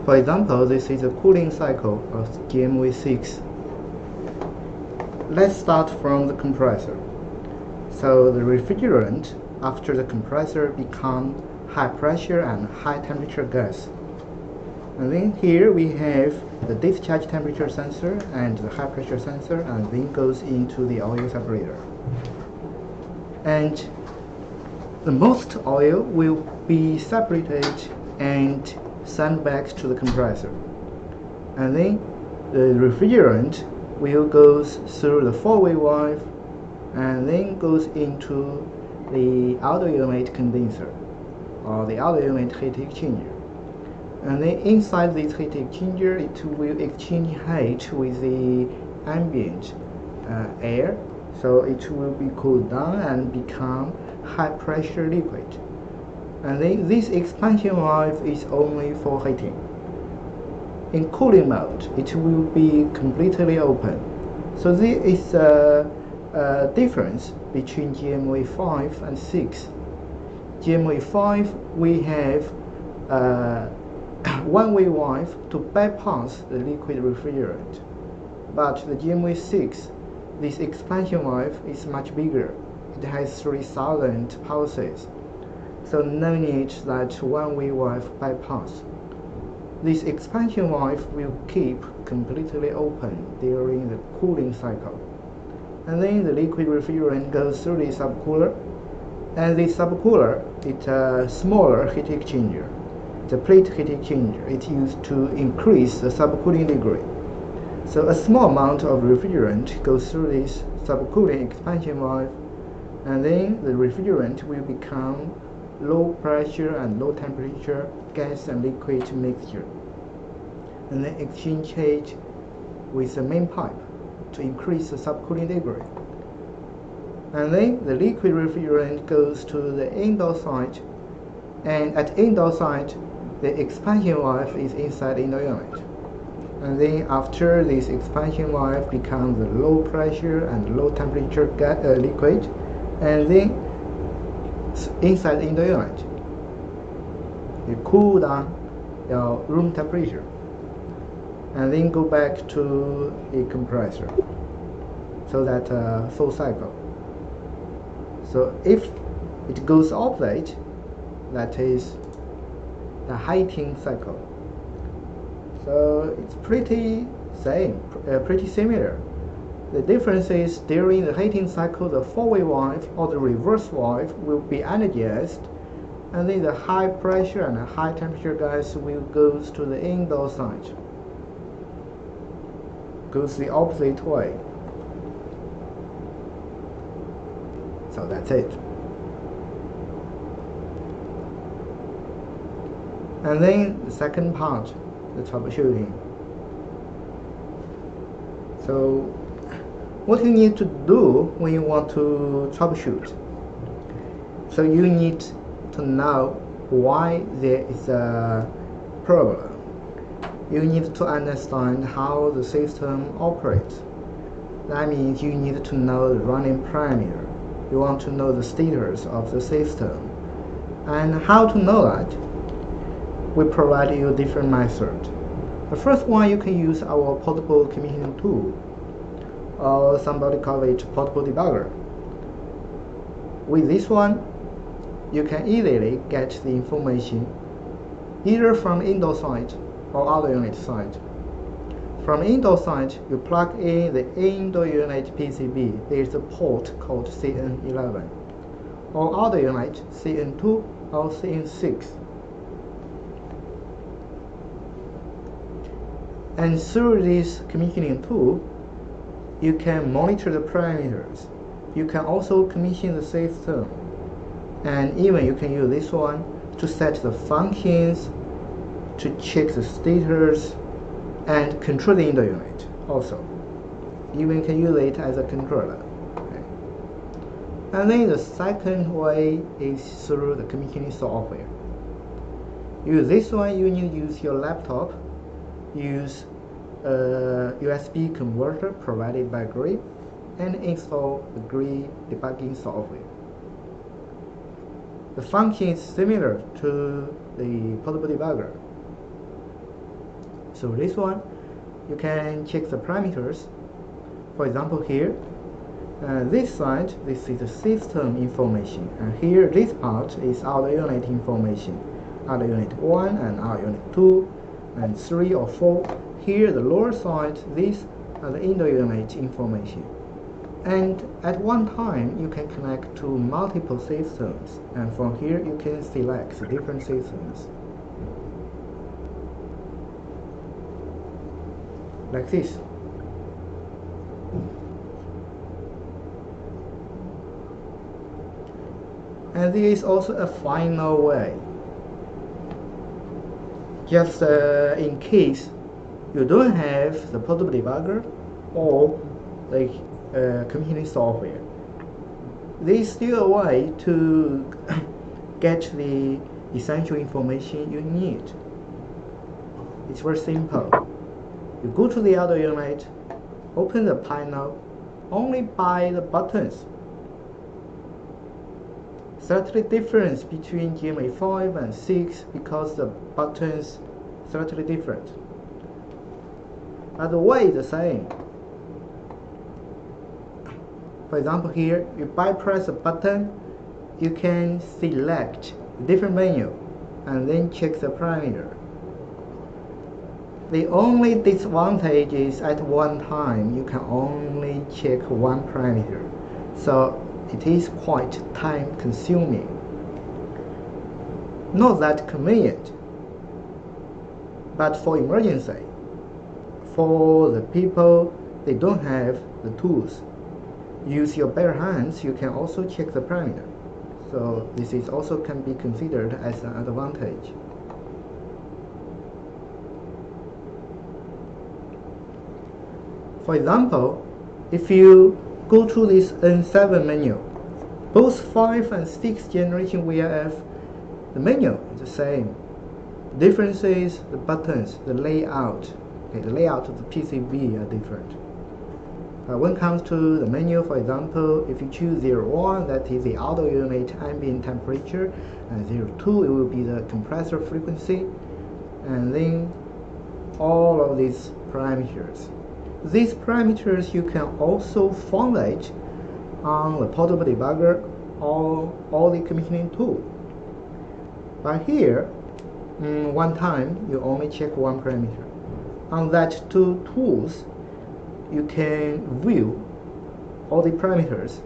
For example, this is a cooling cycle of GMV6. Let's start from the compressor. So the refrigerant after the compressor become high pressure and high temperature gas. And then here we have the discharge temperature sensor and the high pressure sensor, and then goes into the oil separator. And the most oil will be separated and sent back to the compressor. And then the refrigerant will go through the four-way valve and then goes into the outer unit condenser or the outer unit heat exchanger. And then inside this heat exchanger, it will exchange heat with the ambient air, so it will be cooled down and become high pressure liquid. And then this expansion valve is only for heating. In cooling mode, it will be completely open. So there is a difference between GMV5 and 6. GMV5, we have one-way valve to bypass the liquid refrigerant. But the GMV6, this expansion valve is much bigger. It has 3,000 pulses. So no need that one-way valve bypass. This expansion valve will keep completely open during the cooling cycle. And then the liquid refrigerant goes through the subcooler, and the subcooler is a smaller heat exchanger. The plate heat exchanger is used to increase the subcooling degree. So a small amount of refrigerant goes through this subcooling expansion valve, and then the refrigerant will become low pressure and low temperature gas and liquid mixture, and then exchange heat with the main pipe to increase the subcooling degree. And then the liquid refrigerant goes to the indoor side, and at indoor side the expansion valve is inside the indoor unit. And then after this expansion valve becomes the low pressure and low temperature liquid, and then inside the indoor unit you cool down your room temperature and then go back to a compressor, so that full cycle. So if it goes opposite, that is the heating cycle. So it's pretty similar. The difference is during the heating cycle, the four-way valve or the reverse valve will be energized, and then the high pressure and the high temperature gas will go to the indoor side. Goes the opposite way. So that's it. And then the second part, the troubleshooting. So what you need to do when you want to troubleshoot. So you need to know why there is a problem. You need to understand how the system operates. That means you need to know the running parameter. You want to know the status of the system. And how to know that? We provide you different methods. The first one, you can use our portable commissioning tool, or somebody call it portable debugger. With this one, you can easily get the information either from indoor side or outer unit side. From indoor side, you plug in the indoor unit PCB. There is a port called CN11, or outer unit CN2 or CN6. And through this commissioning tool, you can monitor the parameters. You can also commission the system, and even you can use this one to set the functions, to check the status, and control the indoor unit also. Even can use it as a controller. Okay. And then the second way is through the commissioning software. Use this one, you need to use your laptop, use a USB converter provided by GRIP, and install the GRIP debugging software. The function is similar to the portable debugger. So this one, you can check the parameters. For example, here, this side, this is the system information, and here this part is our unit information, our unit 1 and our unit 2 and 3 or 4. Here the lower side, these are the inter-unit information. And at one time you can connect to multiple systems, and from here you can select the different systems like this. And there is also a final way. Just in case you don't have the portable debugger or the commissioning software, there is still a way to get the essential information you need. It's very simple. You go to the other unit, open the panel, only by the buttons. Slightly difference between GMV 5 and 6 because the buttons slightly different, but the way is the same. For example, here you bypass a button, you can select a different menu and then check the parameter. The only disadvantage is at one time you can only check one parameter, so it is quite time consuming. Not that convenient, but for emergency, for the people they don't have the tools, use your bare hands, you can also check the parameter. So this is also can be considered as an advantage. For example, if you go to this N7 menu, both 5 and 6 generation VRF, the menu is the same. Difference is the buttons, the layout. Okay, the layout of the PCB are different. When it comes to the menu, for example, if you choose 01, that is the auto unit ambient temperature, and 02, it will be the compressor frequency, and then all of these parameters. These parameters you can also formulate on the portable debugger or the commissioning tool. But here, one time you only check one parameter. On that two tools, you can view all the parameters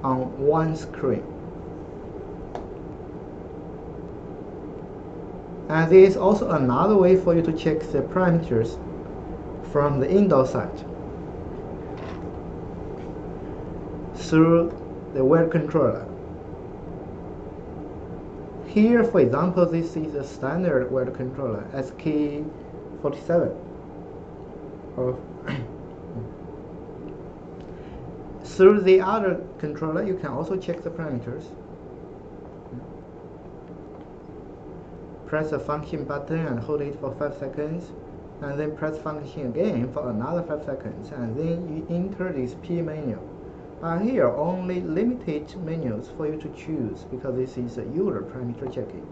on one screen. And there is also another way for you to check the parameters from the indoor side through the web controller. Here, for example, this is a standard web controller, SK47. Through the other controller, you can also check the parameters. Press the function button and hold it for 5 seconds, and then press function again for another 5 seconds, and then you enter this P menu. Here, only limited menus for you to choose because this is a user parameter checking.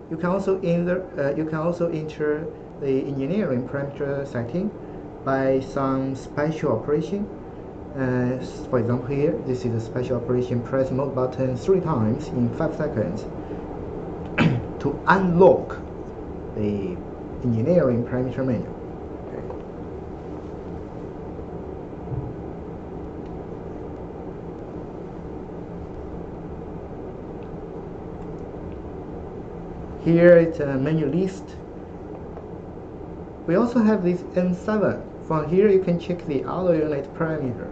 You can also enter the engineering parameter setting by some special operation. For example, here, this is a special operation. Press mode button 3 times in 5 seconds to unlock the engineering parameter menu. Okay. Here it's a menu list. We also have this N7. From here you can check the auto unit parameter.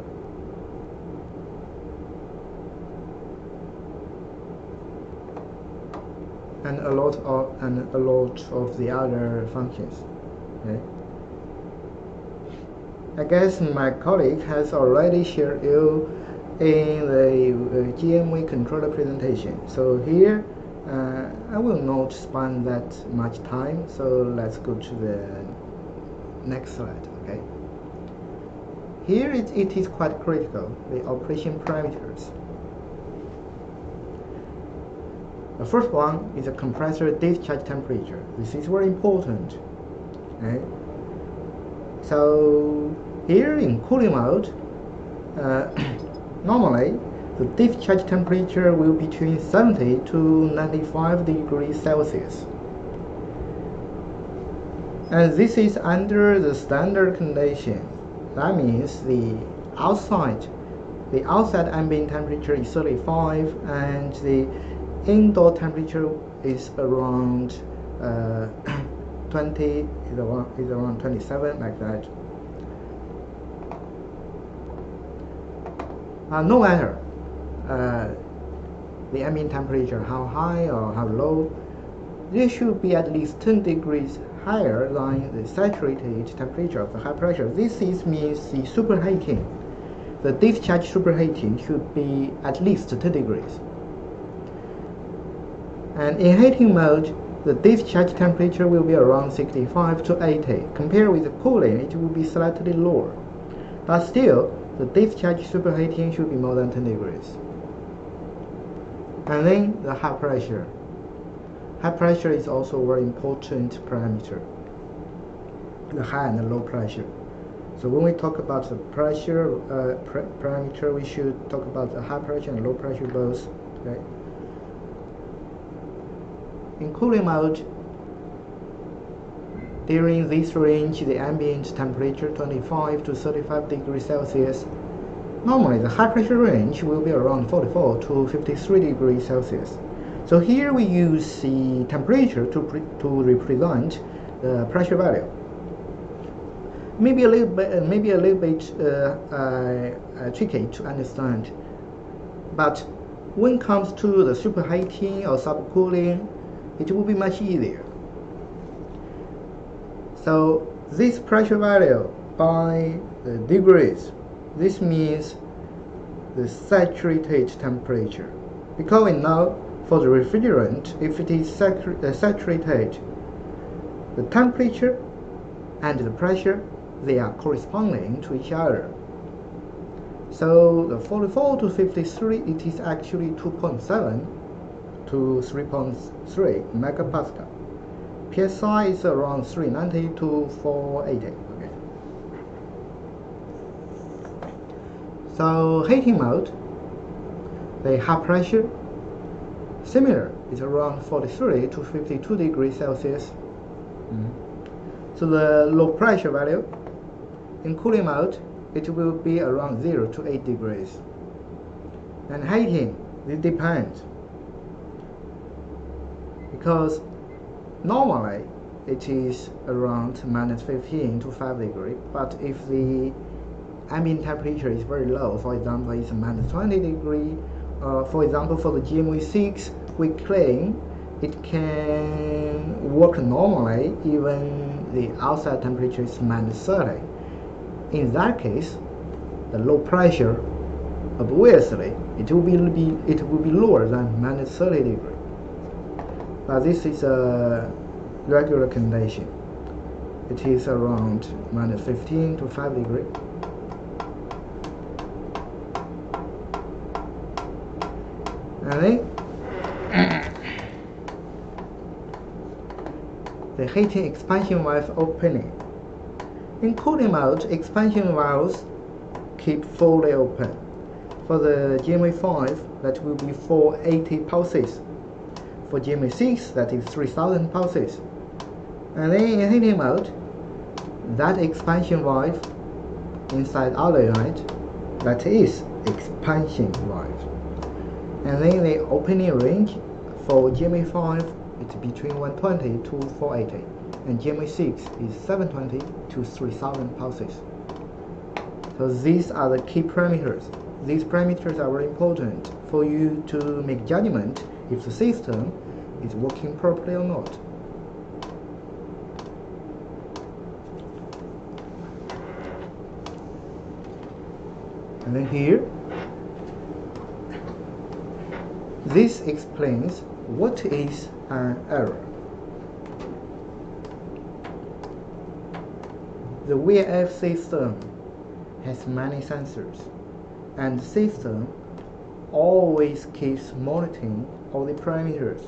And a lot of the other functions. Okay. I guess my colleague has already shared you in the GMV controller presentation. So here I will not spend that much time. So let's go to the next slide. Okay. Here it is quite critical, the operation parameters. The first one is the compressor discharge temperature. This is very important. Okay? So here in cooling mode, normally the discharge temperature will be between 70 to 95 degrees Celsius. And this is under the standard condition. That means the outside ambient temperature is 35 and the indoor temperature is around 20, is around 27, like that. No matter the ambient temperature, how high or how low, this should be at least 10 degrees higher than the saturated temperature of the high pressure. This means the superheating, the discharge superheating should be at least 10 degrees. And in heating mode, the discharge temperature will be around 65 to 80. Compared with the cooling, it will be slightly lower. But still, the discharge superheating should be more than 10 degrees. And then the high pressure. High pressure is also a very important parameter, the high and the low pressure. So when we talk about the pressure parameter, we should talk about the high pressure and low pressure both. Okay? In cooling mode, during this range, the ambient temperature 25 to 35 degrees Celsius. Normally, the high pressure range will be around 44 to 53 degrees Celsius. So here we use the temperature to represent the pressure value. Maybe a little bit tricky to understand, but when it comes to the superheating or subcooling, it will be much easier. So this pressure value by the degrees, this means the saturated temperature, because we know for the refrigerant, if it is saturated, the temperature and the pressure, they are corresponding to each other. So the 44 to 53, it is actually 2.7 to 3.3 megapascal. PSI is around 390 to 480. Okay. So heating mode, the high pressure, similar, is around 43 to 52 degrees Celsius. So the low pressure value in cooling mode, it will be around 0 to 8 degrees. And heating, it depends, because normally it is around minus 15 to 5 degrees, but if the ambient temperature is very low, for example, it's minus 20 degrees, for example, for the GMV6, we claim it can work normally even the outside temperature is minus 30. In that case, the low pressure, obviously, it will be lower than minus 30 degrees. But this is a regular condition. It is around minus 15 to 5 degrees. And then the heating expansion valve opening. In cooling mode, expansion valves keep fully open. For the GMV5, that will be 480 pulses. For GMV6, that is 3000 pulses. And then in heating mode, that expansion valve inside outer unit, that is expansion valve. And then the opening range for GMV5 it's between 120 to 480, and GMV6 is 720 to 3000 pulses. So these are the key parameters. These parameters are very important for you to make judgment if the system is working properly or not. And then here, this explains what is an error. The VF system has many sensors, and the system always keeps monitoring all the parameters.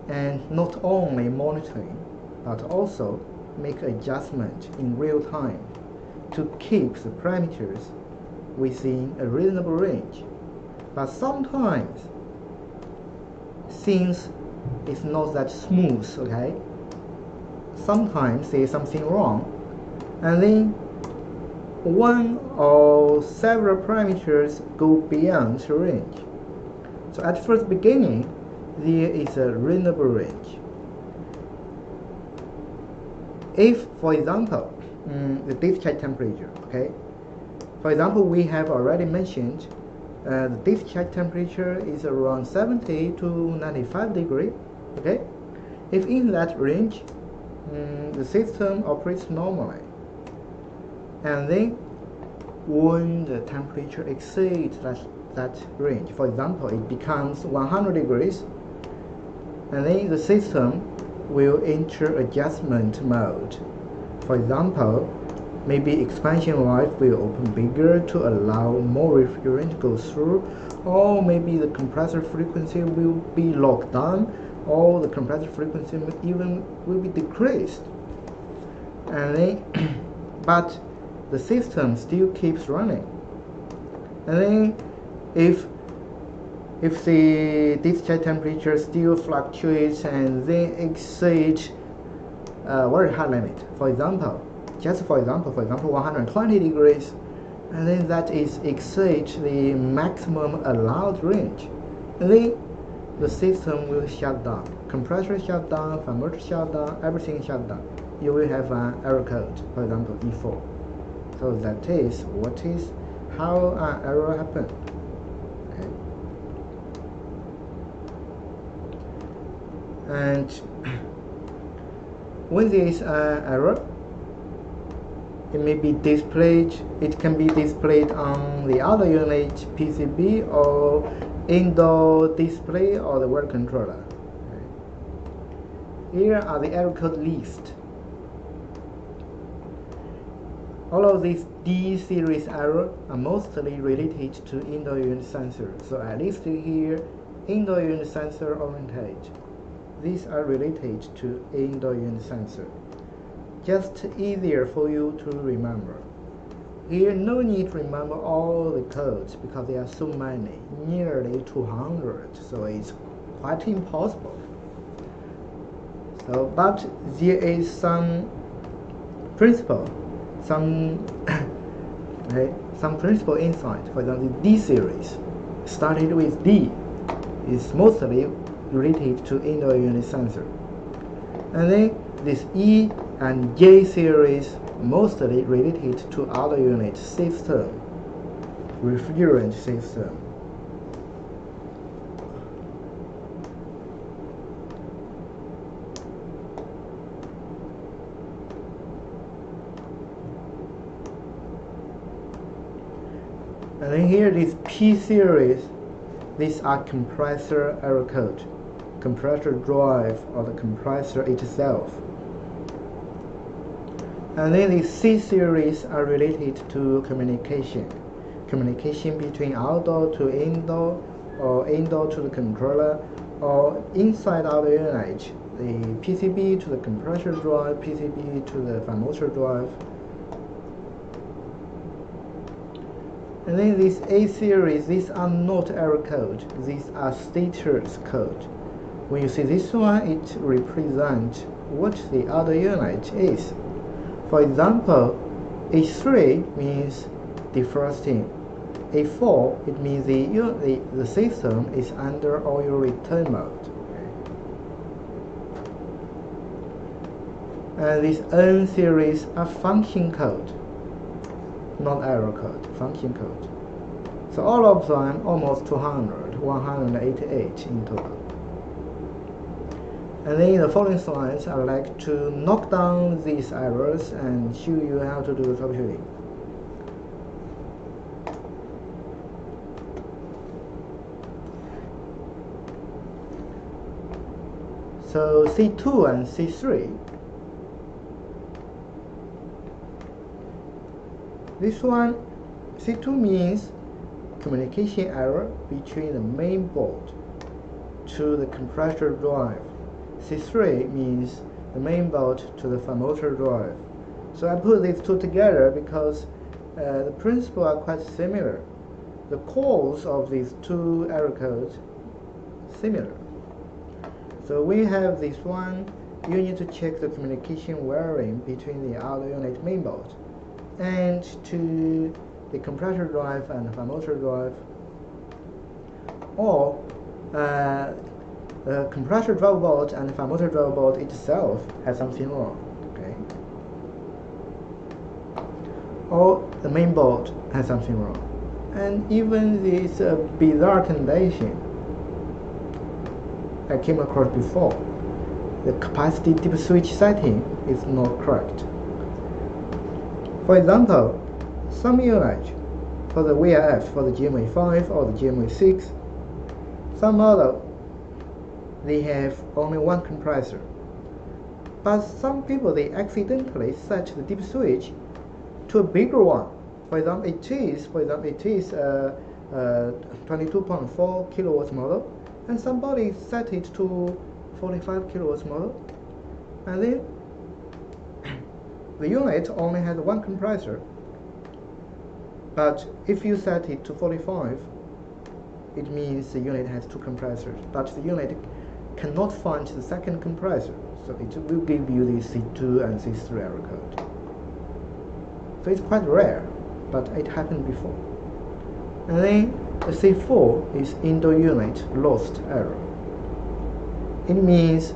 And not only monitoring, but also make adjustment in real time to keep the parameters within a reasonable range. But sometimes things is not that smooth, okay? Sometimes there is something wrong, and then one or several parameters go beyond the range. So at first beginning, there is a reasonable range. If, for example, the discharge temperature, okay? For example, we have already mentioned the discharge temperature is around 70 to 95 degrees, okay? If in that range, the system operates normally. And then when the temperature exceeds that range, for example, it becomes 100 degrees, and then the system will enter adjustment mode. For example, maybe expansion valve will open bigger to allow more refrigerant to go through, or maybe the compressor frequency will be locked down, or the compressor frequency even will be decreased. And then, but the system still keeps running. And then, if the discharge temperature still fluctuates and then exceeds very high limit, for example, 120 degrees, and then that is exceeds the maximum allowed range, and then the system will shut down. Compressor shut down, fan motor shut down, everything shut down. You will have an error code, for example E4. So that is how an error happened. Okay. And when there is an error, it may be displayed. It can be displayed on the other unit PCB or indoor display or the world controller. Okay. Here are the error code list. All of these D series errors are mostly related to indoor unit sensor. So I listed here indoor unit sensor oriented. These are related to indoor unit sensor. Just easier for you to remember. Here, no need to remember all the codes because there are so many, nearly 200, so it's quite impossible. So, but there is some principle, some principle inside. For example, D series started with D is mostly related to indoor unit sensor, and then this E and J series mostly related to other unit system, refrigerant system. And then here this P series, these are compressor error code, compressor drive or the compressor itself. And then the C series are related to communication between outdoor to indoor, or indoor to the controller, or inside outer unit, the PCB to the compressor drive, PCB to the fan motor drive. And then this A series, these are not error code, these are status code. When you see this one, it represents what the other unit is. For example, A3 means defrosting. A4, it means the system is under oil return mode. And this N series are function code, not error code, function code. So all of them almost 200, 188 in total. And then in the following slides, I would like to knock down these errors and show you how to do the troubleshooting. So C2 and C3. This one, C2 means communication error between the main board to the compressor drive. C3 means the main board to the file motor drive. So I put these two together because the principles are quite similar. The cause of these two error codes similar. So we have this one. You need to check the communication wiring between the audio unit mainboard and to the compressor drive and file motor drive, or the compressor drive board and the file motor drive board itself has something wrong, okay? Or the main board has something wrong. And even this bizarre condition I came across before. The capacity dip switch setting is not correct. For example, some units for the VIF, for the GMV5 or the GMV6, some model they have only one compressor. But some people they accidentally set the dip switch to a bigger one. For example, it is 22.4 kilowatts model, and somebody set it to 45 kilowatts model, and then the unit only has one compressor. But if you set it to 45, it means the unit has two compressors, but the unit cannot find the second compressor, so it will give you the C2 and C3 error code. So it's quite rare, but it happened before. And then the C4 is indoor unit lost error. It means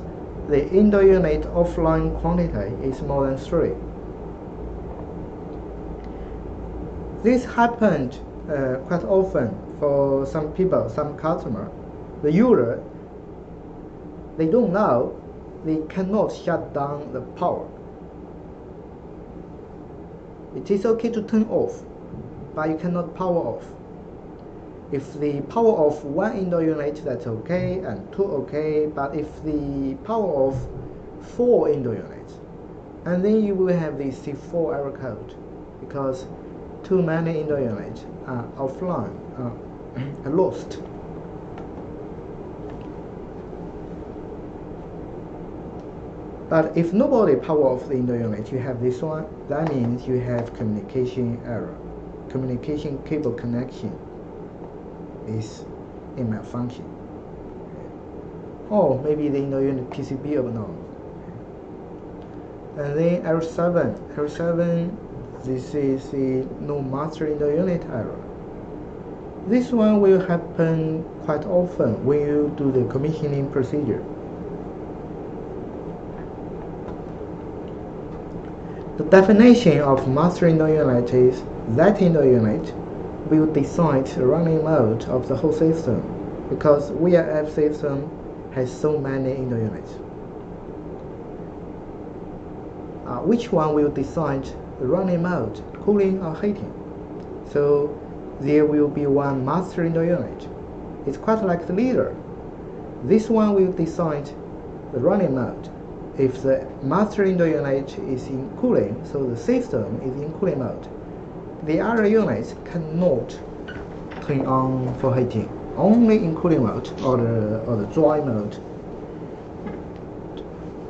the indoor unit offline quantity is more than 3. This happened quite often for some people, some customer. The user, they don't know, they cannot shut down the power. It is okay to turn off, but you cannot power off. If the power off one indoor unit, that's okay, and 2 okay, but if the power off 4 indoor units, and then you will have the C4 error code, because too many indoor units are offline, are lost. But if nobody power off the indoor unit, you have this one, that means you have communication error. Communication cable connection is in malfunction. Or maybe the indoor unit PCB unknown. And then error 7. Error 7, this is the no master indoor unit error. This one will happen quite often when you do the commissioning procedure. The definition of master indoor unit is that indoor unit will decide the running mode of the whole system, because VIF system has so many indoor units. Which one will decide the running mode, cooling or heating? So there will be one master indoor unit. It's quite like the leader. This one will decide the running mode. If the master indoor unit is in cooling, so the system is in cooling mode, the other units cannot turn on for heating, only in cooling mode or the dry mode,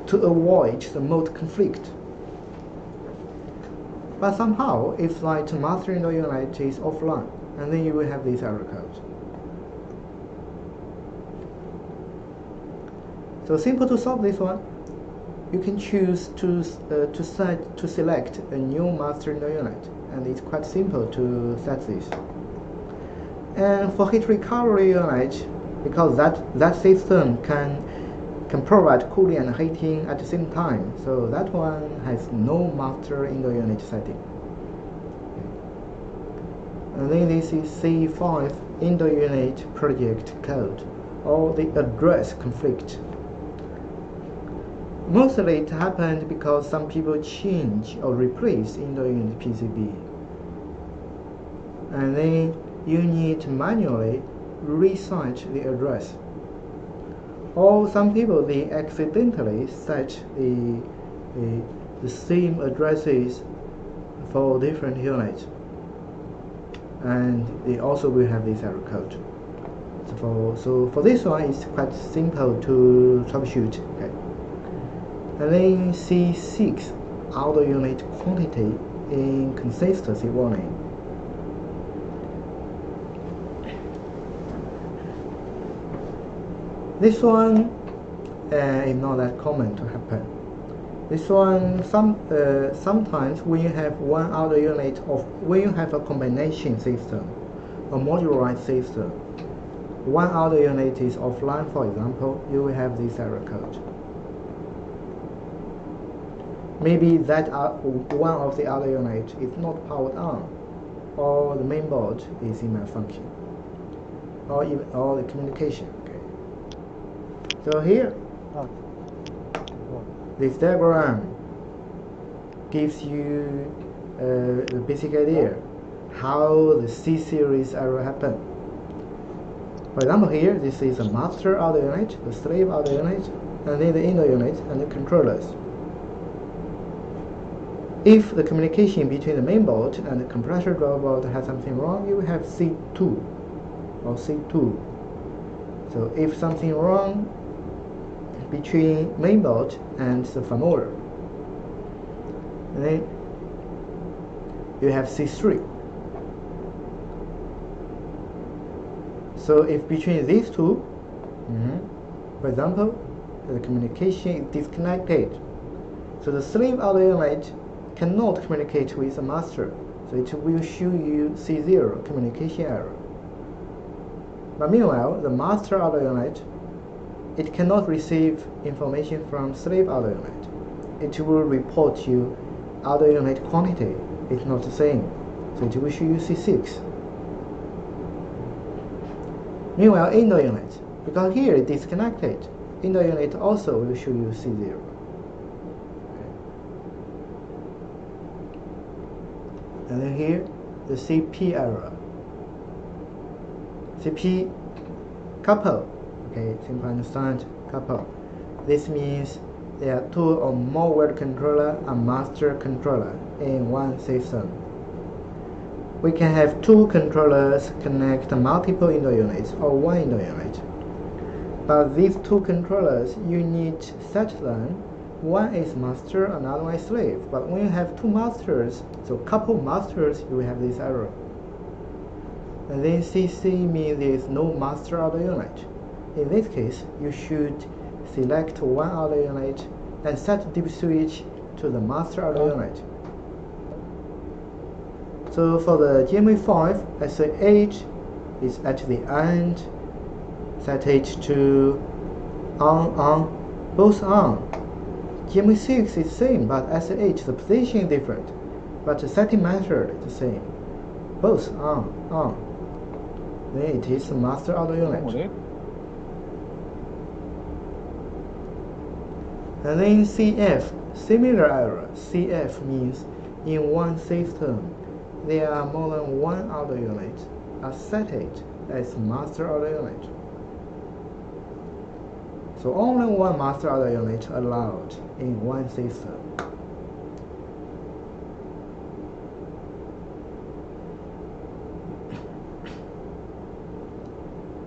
to avoid the mode conflict. But somehow, if that master indoor unit is offline, and then you will have this error code. So simple to solve this one. You can choose to select a new master indoor unit, and it's quite simple to set this. And for heat recovery unit, because that system can provide cooling and heating at the same time, so that one has no master indoor unit setting. And then this is C5 indoor unit project code, or the address conflict. Mostly it happened because some people change or replace indoor unit PCB, and then you need to manually reset the address. Or some people they accidentally set the same addresses for different units, and they also will have this error code. So for this one, it's quite simple to troubleshoot. Okay. And then C6, auto unit quantity inconsistency warning. This one is not that common to happen. This one, sometimes when you have one auto unit when you have a combination system, a modularized system, one auto unit is offline, for example, you will have this error code. Maybe that one of the auto unit is not powered on, or the main board is in malfunction, or the communication. Okay. So here, this diagram gives you the basic idea how the C series error happen. For example, here this is a master auto unit, the slave auto unit, and then the inner unit and the controllers. If the communication between the main board and the compressor driver board has something wrong, you will have C2 or C2. So if something wrong between main board and the firmware, and then you have C3. So if between these two, for example, the communication is disconnected, so the slave auto unit cannot communicate with the master, so it will show you C0, communication error. But meanwhile, the master auto unit, it cannot receive information from slave auto unit. It will report you auto unit quantity is not the same, so it will show you C6. Meanwhile, inner unit, because here it is disconnected, inner unit also will show you C0. And then here, the CP error. CP couple. Okay, simple understand, couple. This means there are two or more world controller and master controller in one system. We can have two controllers connect multiple inner units or one inner unit. But these two controllers, you need such them. One is master, another one is slave. But when you have two masters, so couple masters, you will have this error. And then CC means there is no master auto unit. In this case, you should select one auto unit and set dip switch to the master auto unit. So for the GMV5, I say H is at the end, set H to on, both on. GMV6 is same, but SH, the position is different, but the setting method is the same. Both on. Then it is the master auto unit. And then CF, similar error. CF means in one system, there are more than one auto unit are set as master auto unit. So only one master auto unit allowed in one system.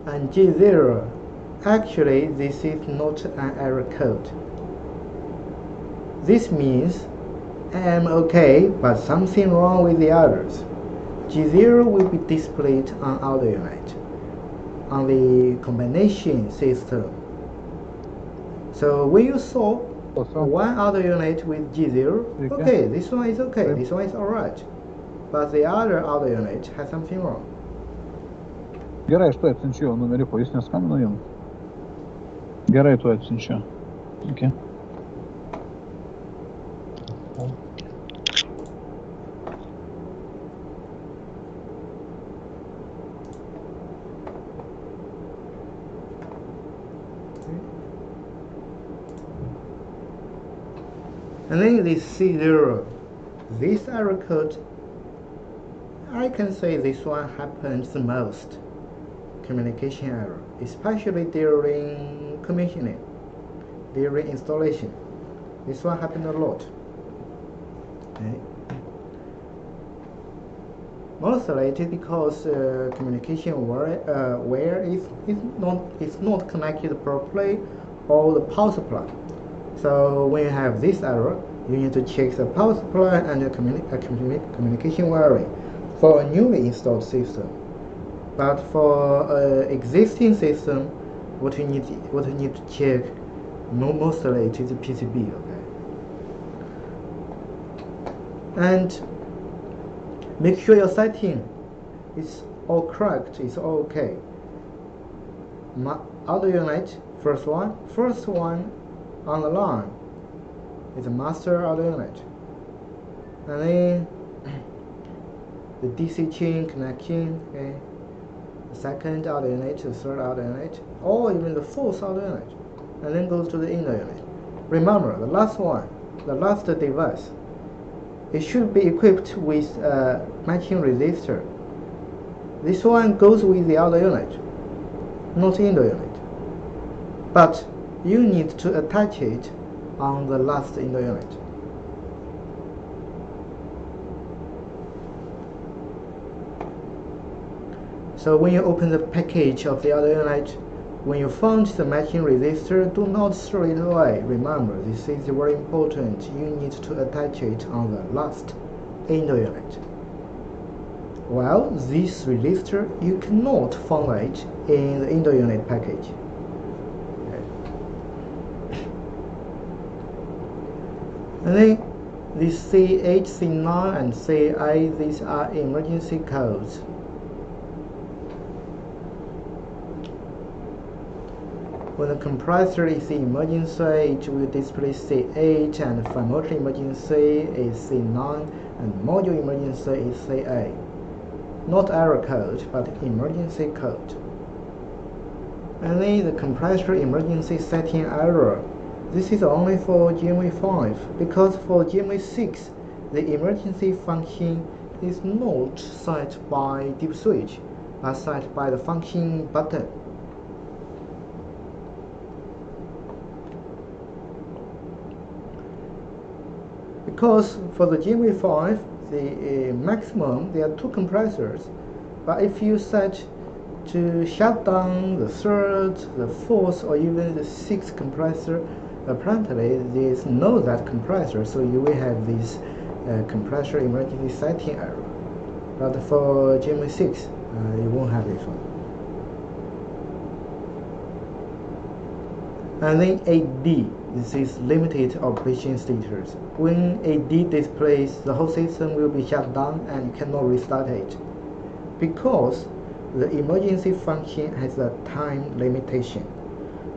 And G0, actually this is not an error code. This means I am okay, but something wrong with the others. G0 will be displayed on auto unit, on the combination system. So when you saw one auto unit with G0, okay, this one is okay, this one is alright. But the other auto unit has something wrong. Gerai, štai atsiunčiau numerį, jis neskambino jums. Gerai, tu atsiunčiau. Okay. And then this C0, this error code, I can say this one happens the most. Communication error, especially during commissioning, during installation. This one happened a lot. Okay. Mostly it is because communication wire is not connected properly, or the power supply. So when you have this error, you need to check the power supply and the communication wiring for a newly installed system. But for existing system, what you need to check mostly it is the PCB, okay? And make sure your setting is all correct, it's all okay. Audio unit, first one on the line is a master audio unit, and then the DC chain connection, okay, the second audio unit, the third audio unit, or even the fourth audio unit, and then goes to the inner unit. Remember, the last one, the last device, it should be equipped with a matching resistor. This one goes with the outer unit, not inner unit, but you need to attach it on the last inner unit. So when you open the package of the other unit, when you found the matching resistor, do not throw it away. Remember, this is very important. You need to attach it on the last inner unit. Well, this resistor, you cannot find it in the inner unit package. And then this C8, C9, and CA, these are emergency codes. When the compressor is in emergency, it will display C8, and motor emergency is C9, and module emergency is CA. Not error code, but emergency code. And then the compressor emergency setting error. This is only for GMV 5, because for GMV 6, the emergency function is not set by deep switch, but set by the function button. Because for the GMV 5, the maximum, there are 2 compressors, but if you set to shut down the 3rd, the 4th, or even the 6th compressor, apparently there is no that compressor, so you will have this compressor emergency setting error. But for GMV 6, you won't have this one. And then AD, this is limited operation status. When AD displays, the whole system will be shut down and you cannot restart it, because the emergency function has a time limitation.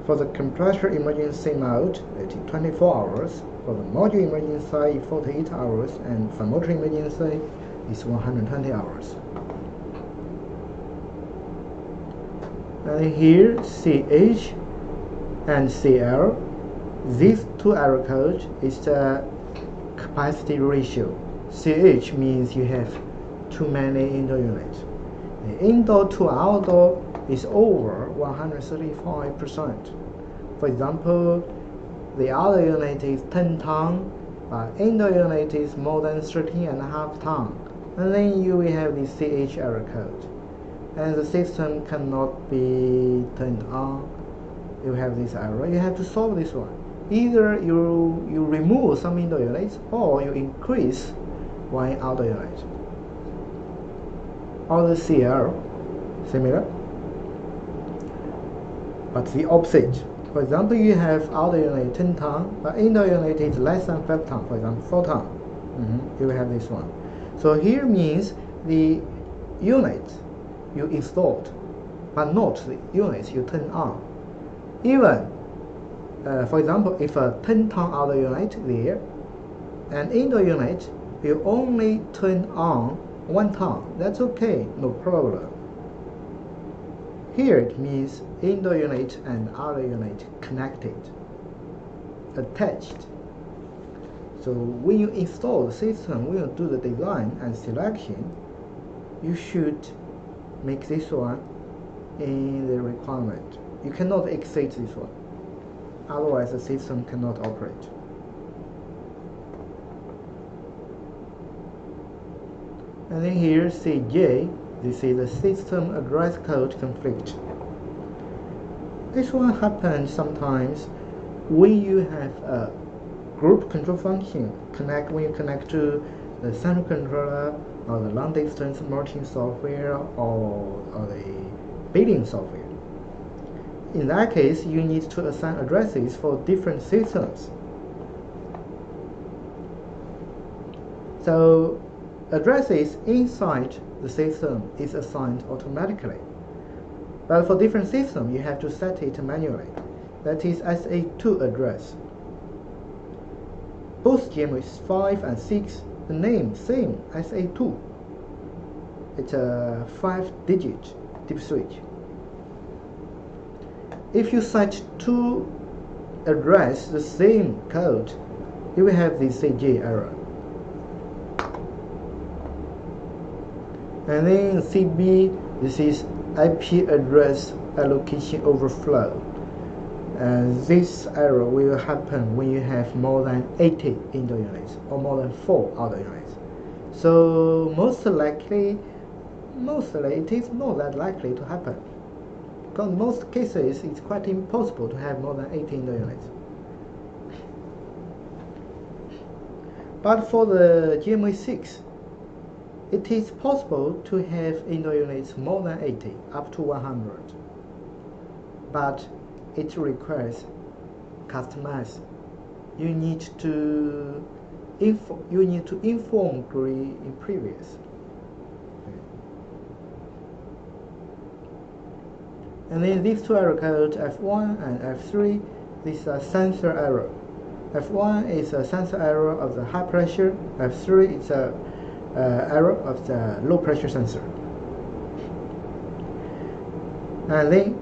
For the compressor emergency mode, it is 24 hours. For the module emergency, 48 hours. And for motor emergency, it's 120 hours. And here, CH and CL, these 2 error codes is the capacity ratio. CH means you have too many indoor units. The indoor to outdoor is over 135%. For example, the outer unit is 10 ton, but indoor unit is more than 13.5 ton. And then you will have the CH error code. And the system cannot be turned on. You have this error. You have to solve this one. Either you remove some indoor units, or you increase one outer unit. Or the CL, similar, but the opposite. For example, you have outer unit 10 ton, but indoor unit is less than 5 ton, for example 4 ton. You will have this one. So here means the unit you installed, but not the units you turn on. Even, for example, if a 10 ton outer unit there, and indoor unit you only turn on 1 ton, that's okay, no problem. Here it means indoor unit and outer unit connected, attached. So when you install the system, when you do the design and selection, you should make this one in the requirement. You cannot exceed this one, otherwise the system cannot operate. And then here CJ, this is the system address code conflict. This one happens sometimes when you have a group control function when you connect to the central controller or the long distance merging software or the billing software. In that case, you need to assign addresses for different systems. So addresses inside the system is assigned automatically. But for different systems, you have to set it manually. That is SA2 address. Both GMV 5 and 6, the name same, SA2. It's a 5-digit deep switch. If you set two address the same code, you will have this CJ error. And then CB, this is IP address allocation overflow. This error will happen when you have more than 80 indoor units or more than 4 outdoor units. So mostly it is not that likely to happen. Because in most cases it's quite impossible to have more than 80 indoor units. But for the GMV 6, it is possible to have indoor units more than 80, up to 100. But it requires customize. You need to inform GRI in previous. And then these two error codes, F1 and F3, these are sensor error. F1 is a sensor error of the high pressure. F3 is a error of the low pressure sensor. And then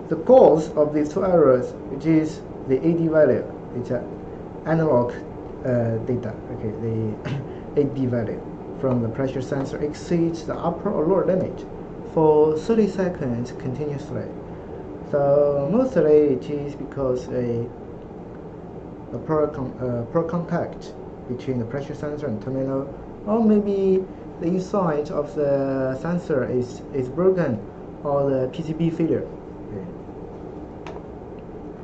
the cause of these two errors, which is the AD value, it's analog data. Okay, the AD value from the pressure sensor exceeds the upper or lower limit for 30 seconds continuously. So mostly it is because a poor contact between the pressure sensor and terminal, or maybe the inside of the sensor is broken, or the PCB failure. Okay.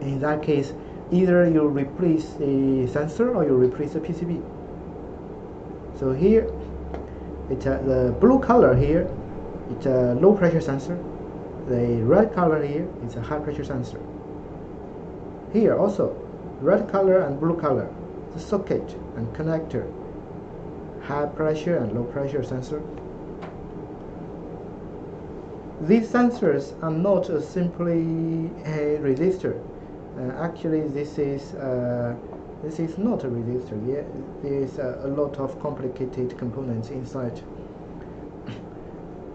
In that case, either you replace the sensor or you replace the PCB. So here, it's the blue color here, it's a low pressure sensor. The red color here is a high pressure sensor. Here also, red color and blue color, the socket and connector, high pressure and low pressure sensor. These sensors are not simply a resistor. Actually, this is not a resistor. There is a lot of complicated components inside.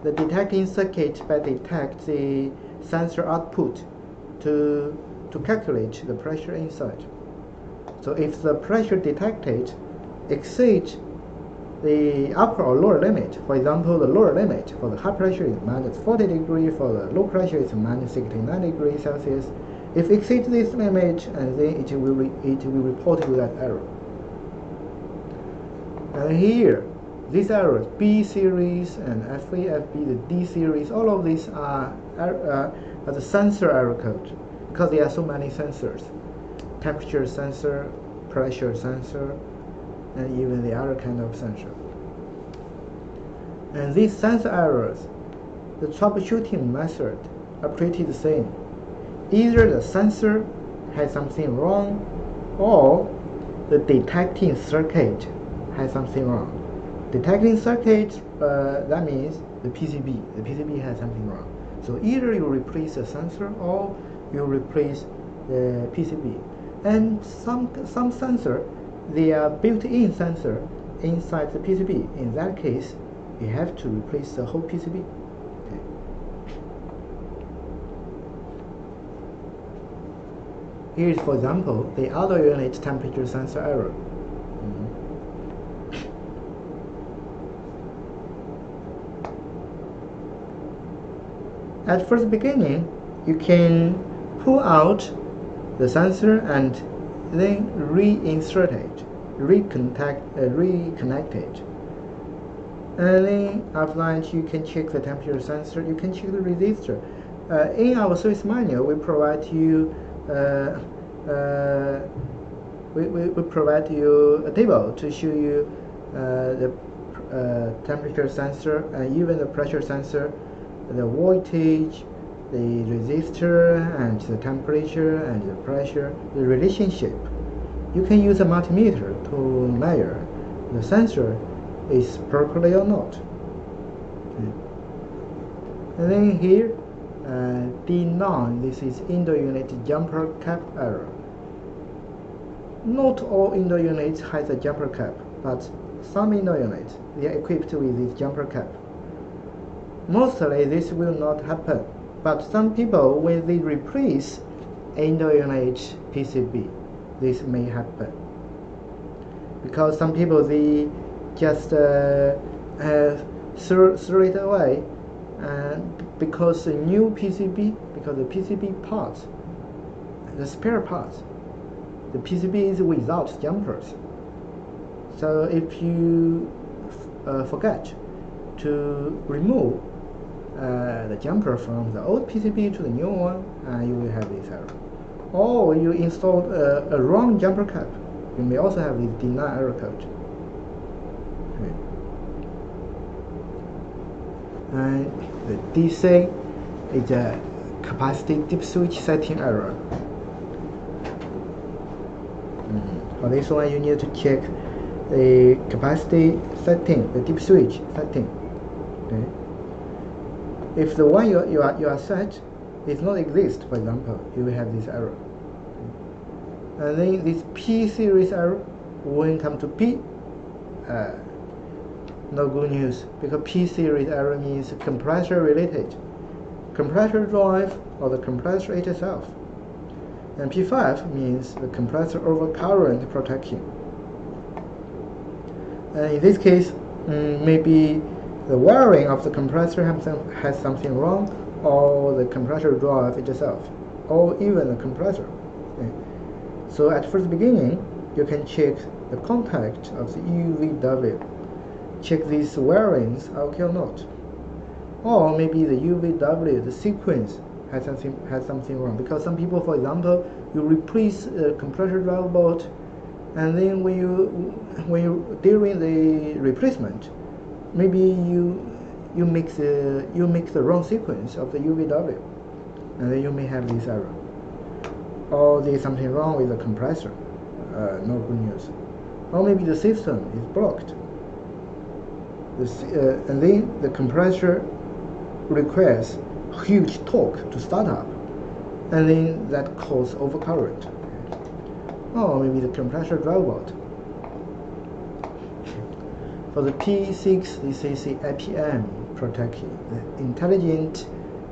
The detecting circuit detects the sensor output to calculate the pressure inside. So if the pressure detected exceeds the upper or lower limit, for example, the lower limit for the high pressure is minus 40 degrees, for the low pressure is minus 69 degrees Celsius. If it exceeds this limit, and then it will report you that error. And here, these errors, B series and FA, FB, the D series, all of these are the sensor error code, because there are so many sensors. Temperature sensor, pressure sensor, and even the other kind of sensor. And these sensor errors, the troubleshooting method are pretty the same. Either the sensor has something wrong, or the detecting circuit has something wrong. Detecting circuit, that means the PCB. The PCB has something wrong. So either you replace the sensor or you replace the PCB. And some sensor, they are built-in sensor inside the PCB. In that case, you have to replace the whole PCB. Okay. Here is, for example, the outdoor unit temperature sensor error. At first beginning, you can pull out the sensor and then reinsert it, reconnect it. And then after that, you can check the temperature sensor, you can check the resistor. In our service manual, we provide you we provide you a table to show you the temperature sensor and even the pressure sensor, the voltage, the resistor, and the temperature and the pressure, the relationship. You can use a multimeter to measure the sensor is properly or not. And then here, D9, this is indoor unit jumper cap error. Not all indoor units has a jumper cap, but some indoor units, they are equipped with this jumper cap. Mostly this will not happen, but some people, when they replace indoor unit PCB, this may happen. Because some people, they just throw it away, and because the new PCB, because the PCB parts, the spare parts, the PCB is without jumpers. So if you forget to remove the jumper from the old PCB to the new one, you will have this error. Or you installed a wrong jumper cap, you may also have this D9 error code. And the DC is a capacity dip switch setting error. For this one, you need to check the capacity setting, the dip switch setting. Okay. If the one you are set does not exist, for example, you will have this error. And then this P series error, when it comes to P, no good news, because P series error means compressor related, compressor drive or the compressor itself. And P5 means the compressor overcurrent protection. And in this case, maybe the wiring of the compressor has something wrong, or the compressor drive itself, or even the compressor. Okay. So at first beginning, you can check the contact of the UVW. Check these wirings are okay or not. Or maybe the UVW, the sequence, has something wrong. Because some people, for example, you replace a compressor drive board, and then when you during the replacement, maybe you mix the wrong sequence of the UVW, and then you may have this error. Or there's something wrong with the compressor, no good news. Or maybe the system is blocked. And then the compressor requires huge torque to start up, and then that causes overcurrent. Or maybe the compressor drive board. For the P6, this is the IPM protection, the intelligent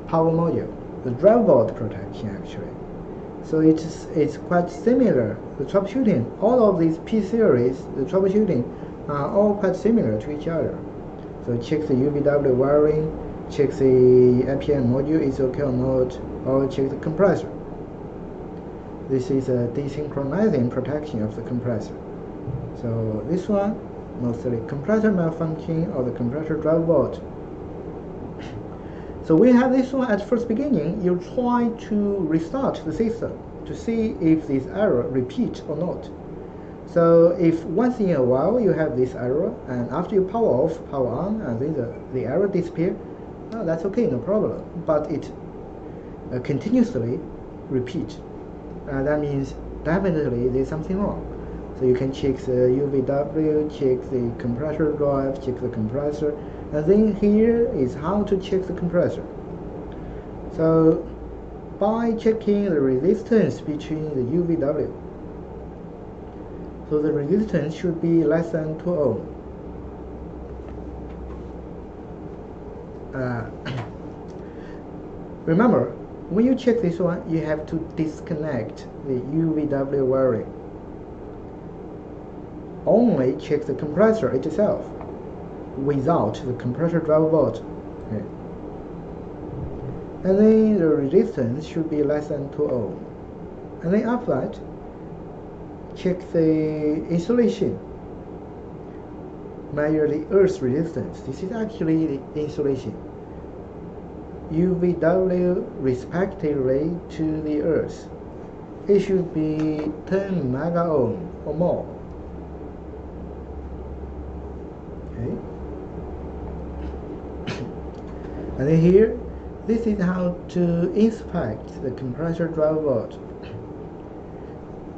power module, the drive board protection actually. So it's quite similar. The troubleshooting, all of these P series, the troubleshooting are all quite similar to each other. So check the UVW wiring, check the IPM module is okay or not, or check the compressor. This is a desynchronizing protection of the compressor. So this one, mostly compressor malfunction or the compressor drive board. So we have this one at first beginning. You try to restart the system to see if this error repeats or not. So if once in a while you have this error, and after you power off, power on, and then the error disappears, that's okay, no problem. But it continuously repeats. That means definitely there's something wrong. So you can check the UVW, check the compressor drive, check the compressor, and then here is how to check the compressor. So by checking the resistance between the UVW, so the resistance should be less than 2 ohm. Remember, when you check this one, you have to disconnect the UVW wiring. Only check the compressor itself without the compressor drive board. Okay. And then the resistance should be less than 2 ohm. And then after that, check the insulation. Measure the earth resistance. This is actually the insulation. UVW respectively to the earth. it should be 10 mega ohm or more. Okay. And then here, this is how to inspect the compressor driver board.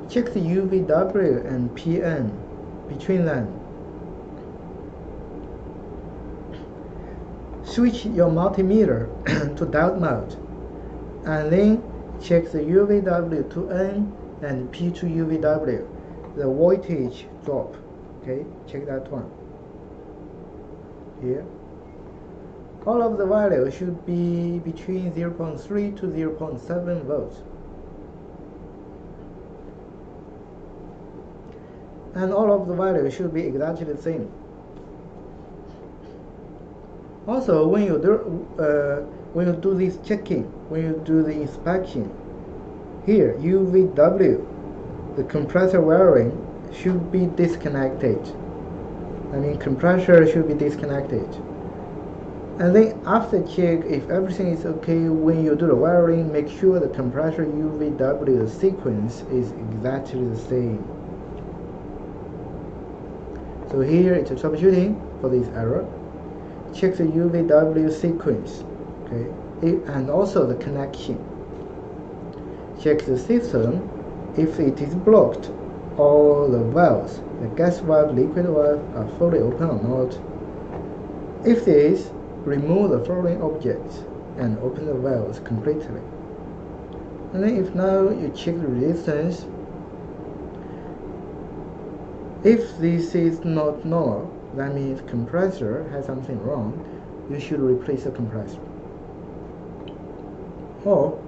Check the UVW and PN between them. Switch your multimeter to diode mode, and then check the UVW to N and P to UVW, the voltage drop. Okay, check that one. Here, all of the values should be between 0.3 to 0.7 volts. And all of the values should be exactly the same. Also, when you do this checking, when you do the inspection, here UVW, the compressor wiring should be disconnected. I mean, compressor should be disconnected. And then after check if everything is okay, when you do the wiring, make sure the compressor UVW sequence is exactly the same. So here it's a troubleshooting for this error. Check the UVW sequence, okay, and also the connection. Check the system if it is blocked, all the valves, the gas valve, liquid valve are fully open or not. If this, remove the following objects and open the valves completely. And then if now you check the resistance, if this is not normal, that means compressor has something wrong. You should replace the compressor. Or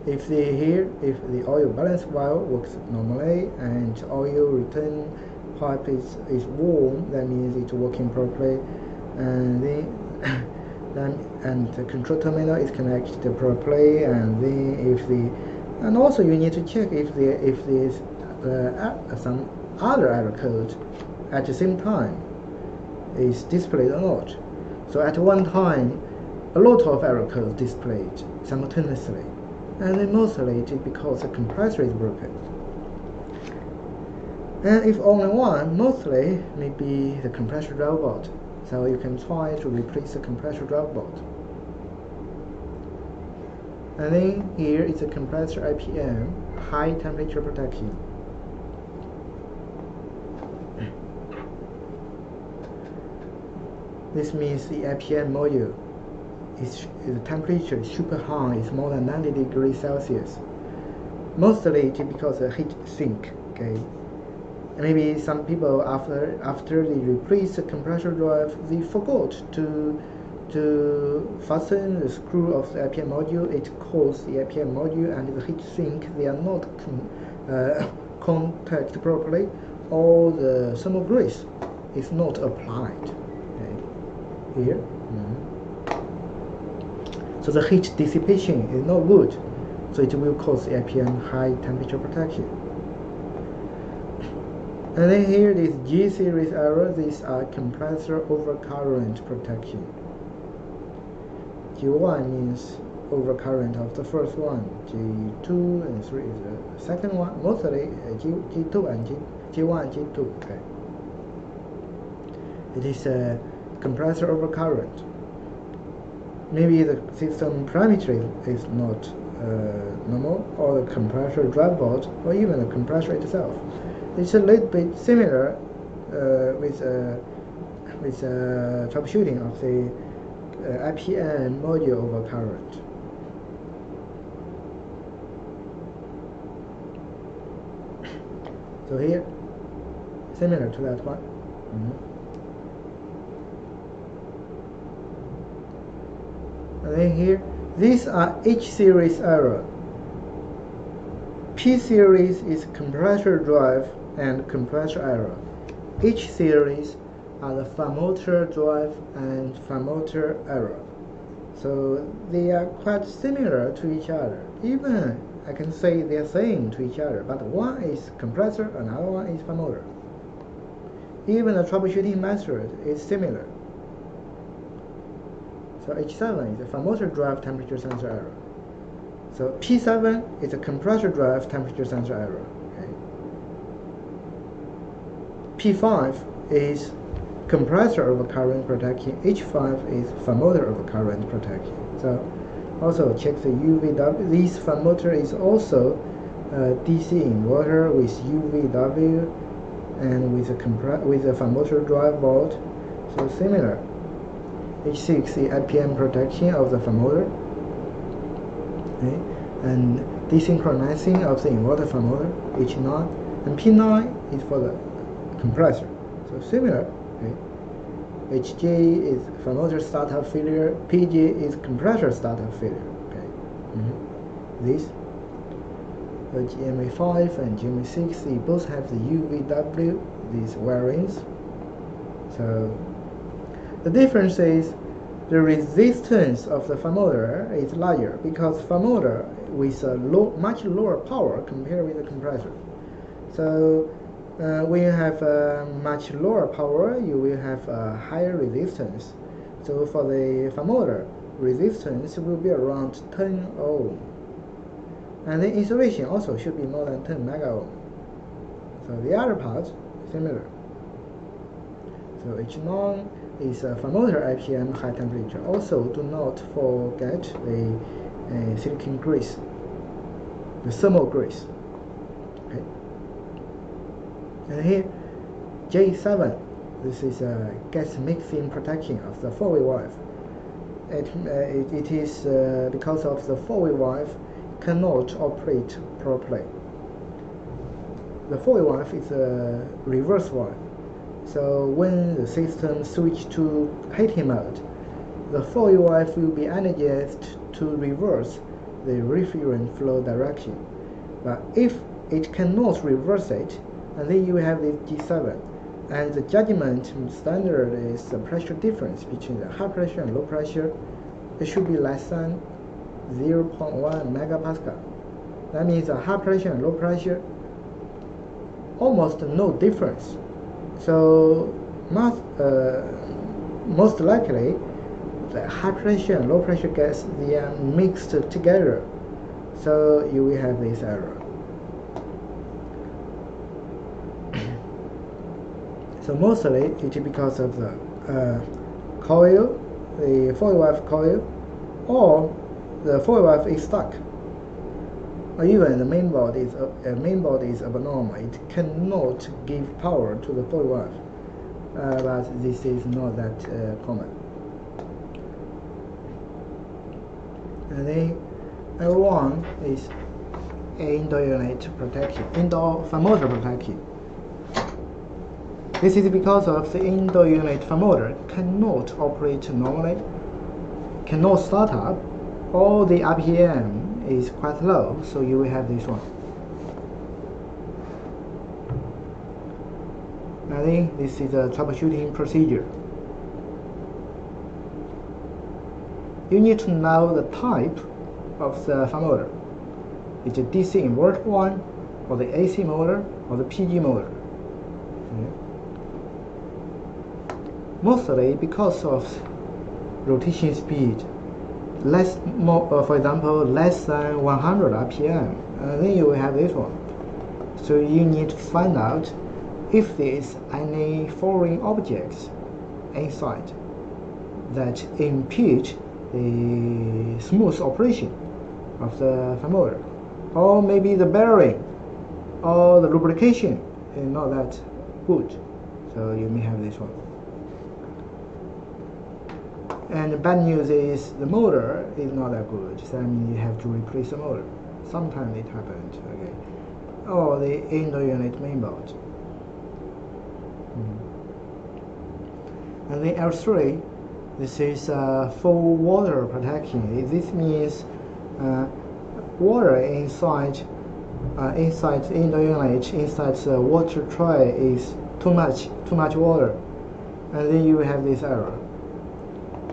if the oil balance valve works normally and oil return pipe is warm, that means it's working properly, and and the control terminal is connected properly, and then and also you need to check if there's some other error code at the same time is displayed or not. So at one time, a lot of error codes displayed simultaneously, and then mostly it is because the compressor is broken. And if only one, mostly maybe the compressor driver board. So you can try to replace the compressor driver board. And then here is the compressor IPM, high temperature protection. This means the IPM module the temperature is super high, it's more than 90 degrees Celsius. Mostly it is because of heat sink. Okay. Maybe some people after they replace the compressor drive, they forgot to fasten the screw of the IPM module. It causes the IPM module and the heat sink, they are not contact properly, or the thermal grease is not applied. Okay. Here. So the heat dissipation is not good, so it will cause the IPM high temperature protection. And then here this G series error, these are compressor overcurrent protection. G1 means overcurrent of the first one, G2 and 3 is the second one, mostly G2 and G1 and G2. Okay. It is a compressor overcurrent. Maybe the system parameter is not normal, or the compressor drive board, or even the compressor itself. It's a little bit similar with troubleshooting of the IPM module overcurrent. So here, similar to that one. And then here, these are H series error. P series is compressor drive and compressor error. H series are the fan motor drive and fan motor error. So they are quite similar to each other. Even I can say they are same to each other, but one is compressor, another one is fan motor. Even the troubleshooting method is similar. So H7 is a fan motor drive temperature sensor error. So P7 is a compressor drive temperature sensor error. Okay. P5 is compressor overcurrent protection. H5 is fan motor overcurrent protection. So also check the UVW. This fan motor is also DC inverter with UVW and with a fan motor drive board. So similar. H6 is IPM protection of the fan motor. Okay. And desynchronizing of the inverter fan motor. H9 and P9 is for the compressor. So similar. Okay. HJ is fan motor startup failure. PJ is compressor startup failure. Okay. This. The GMV5 and GMV6, they both have the UVW, these variants. So the difference is the resistance of the fan motor is larger because fan motor with a much lower power compared with the compressor. So when you have much lower power, you will have a higher resistance. So for the fan motor, resistance will be around 10 ohm. And the insulation also should be more than 10 mega ohm. So the other part, similar. So H9 is a fan motor IPM high temperature. Also, do not forget the silicon grease, the thermal grease. Okay. And here, J7, this is a gas mixing protection of the four-way valve. It is because of the four-way valve cannot operate properly. The four-way valve is a reverse valve. So when the system switches to heating mode, the four-way valve will be energized to reverse the refrigerant flow direction. But if it cannot reverse it, and then you have this G7. And the judgment standard is the pressure difference between the high pressure and low pressure. It should be less than 0.1 megapascal. That means the high pressure and low pressure almost no difference. So most likely the high pressure and low pressure gas, they are mixed together. So you will have this error. So mostly it is because of the coil, the four-way valve coil, or the four-way valve is stuck, or even the main board is abnormal. It cannot give power to the four-way valve, but this is not that common. And then L1 is indoor unit protection, indoor fan motor protection. This is because of the indoor unit fan motor cannot operate normally, cannot start up, or the RPM is quite low, so you will have this one. I think this is a troubleshooting procedure. You need to know the type of the fan motor. It's a DC inverter one, or the AC motor, or the PG motor. Okay. Mostly because of rotation speed, for example, less than 100 RPM, then you will have this one. So you need to find out if there is any foreign objects inside that impede the smooth operation of the fan motor, or maybe the bearing or the lubrication is not that good. So you may have this one. And the bad news is the motor is not that good. So I mean you have to replace the motor. Sometimes it happened. Okay. Or the indoor unit mainboard. And then L3, this is full water protection. This means water inside the indoor unit, inside the water tray is too much water, and then you have this error.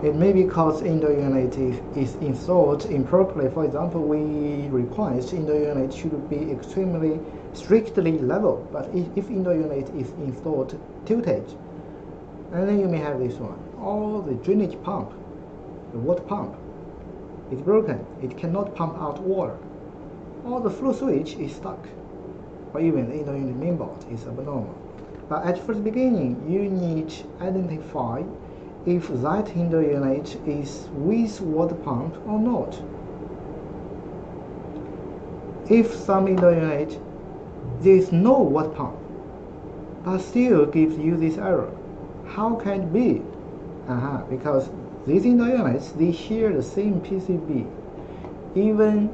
It may be because indoor unit is installed improperly. For example, we request indoor unit should be extremely strictly level, but if indoor unit is installed tilted, and then you may have this one. Or the drainage pump, the water pump, is broken. It cannot pump out water. Or the flow switch is stuck. Or even the indoor unit mainboard is abnormal. But at first beginning, you need to identify if that indoor unit is with water pump or not. If some indoor unit there is no water pump, but still gives you this error, how can it be? Because these indoor units, they share the same PCB. Even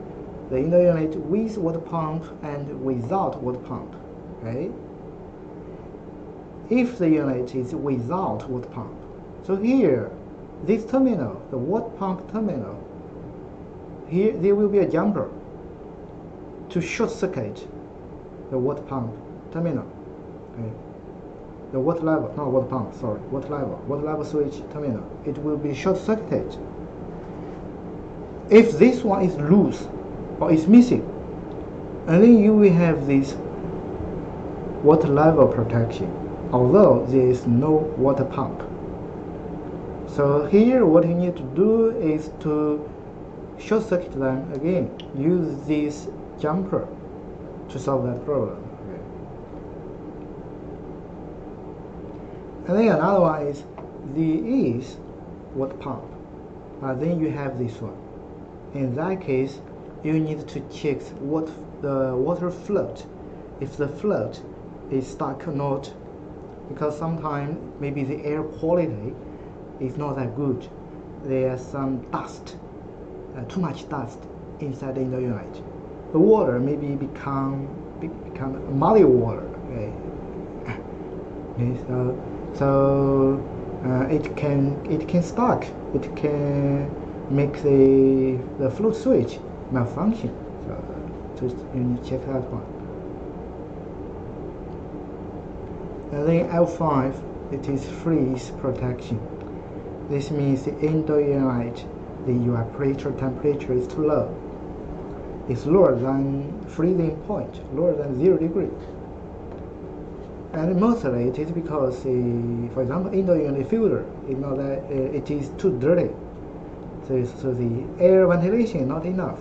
the indoor unit with water pump and without water pump. Okay? If the unit is without water pump, so here, this terminal, the water pump terminal, here there will be a jumper to short circuit the water pump terminal. Okay? The water level, not water pump, sorry, water level switch terminal. It will be short circuited. If this one is loose or is missing, and then you will have this water level protection, although there is no water pump. So here what you need to do is to short circuit them again. Use this jumper to solve that problem. Okay. And then another one is there is water pump, but then you have this one. In that case, you need to check what the water float, if the float is stuck or not, because sometimes maybe the air quality is not that good. There's some dust, too much dust inside the indoor unit. The water maybe become muddy water. Okay. So it can stuck. It can make the float switch malfunction. So you need to check that one. And then L5, it is freeze protection. This means the indoor unit, the evaporator temperature is too low. It's lower than freezing point, lower than 0 degrees. And mostly it is because, for example, indoor unit filter is not that it is too dirty. So the air ventilation not enough,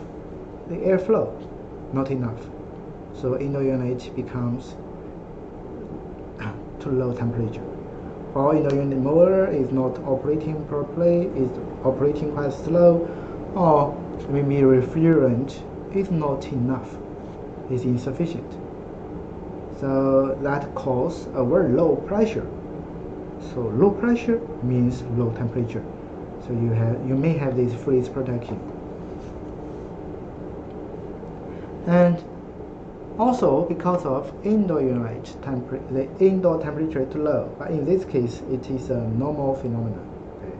the airflow not enough. So indoor unit becomes too low temperature. Or indoor unit motor is not operating properly, is operating quite slow, or maybe refrigerant is not enough, is insufficient. So that causes a very low pressure. So low pressure means low temperature. So you may have this freeze protection. And also because of indoor unit the indoor temperature is too low, but in this case it is a normal phenomenon. Okay.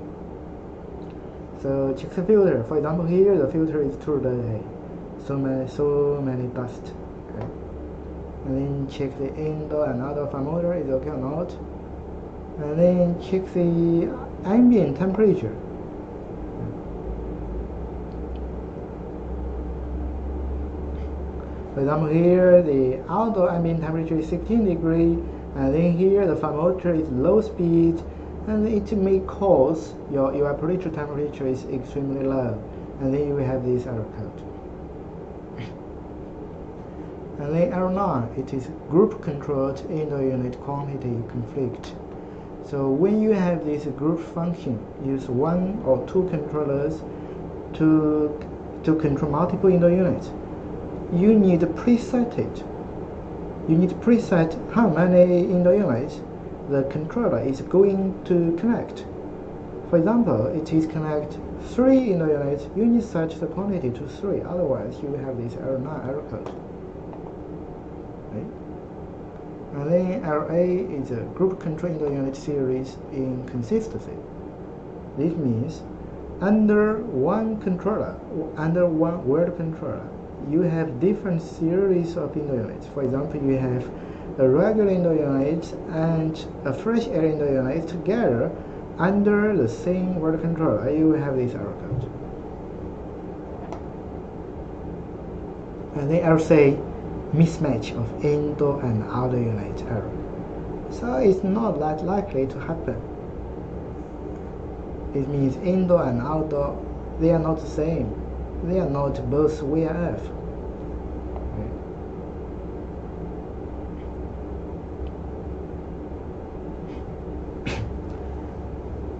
So check the filter. For example, here the filter is too dirty, so many dust. Okay. And then check the indoor and outdoor fan motor is okay or not. And then check the ambient temperature. For example, here the outdoor ambient temperature is 16 degrees, and then here the fan motor is low speed, and it may cause your evaporator temperature is extremely low, and then you will have this error code. And then error 9, it is group controlled indoor unit quantity conflict. So when you have this group function, use 1 or 2 controllers to control multiple indoor units. You need to preset it. You need to preset how many indoor units the controller is going to connect. For example, it is connect 3 indoor units, you need to set the quantity to 3, otherwise you will have this error 9 error code. Okay. And then error A is a group control indoor unit series inconsistency. This means under one controller, under one word controller, you have different series of indoor units. For example, you have a regular indoor unit and a fresh air indoor unit together under the same word controller. You will have this error code. And then error C, mismatch of indoor and outdoor unit error. So it's not that likely to happen. It means indoor and outdoor, they are not the same. they are not both VRF.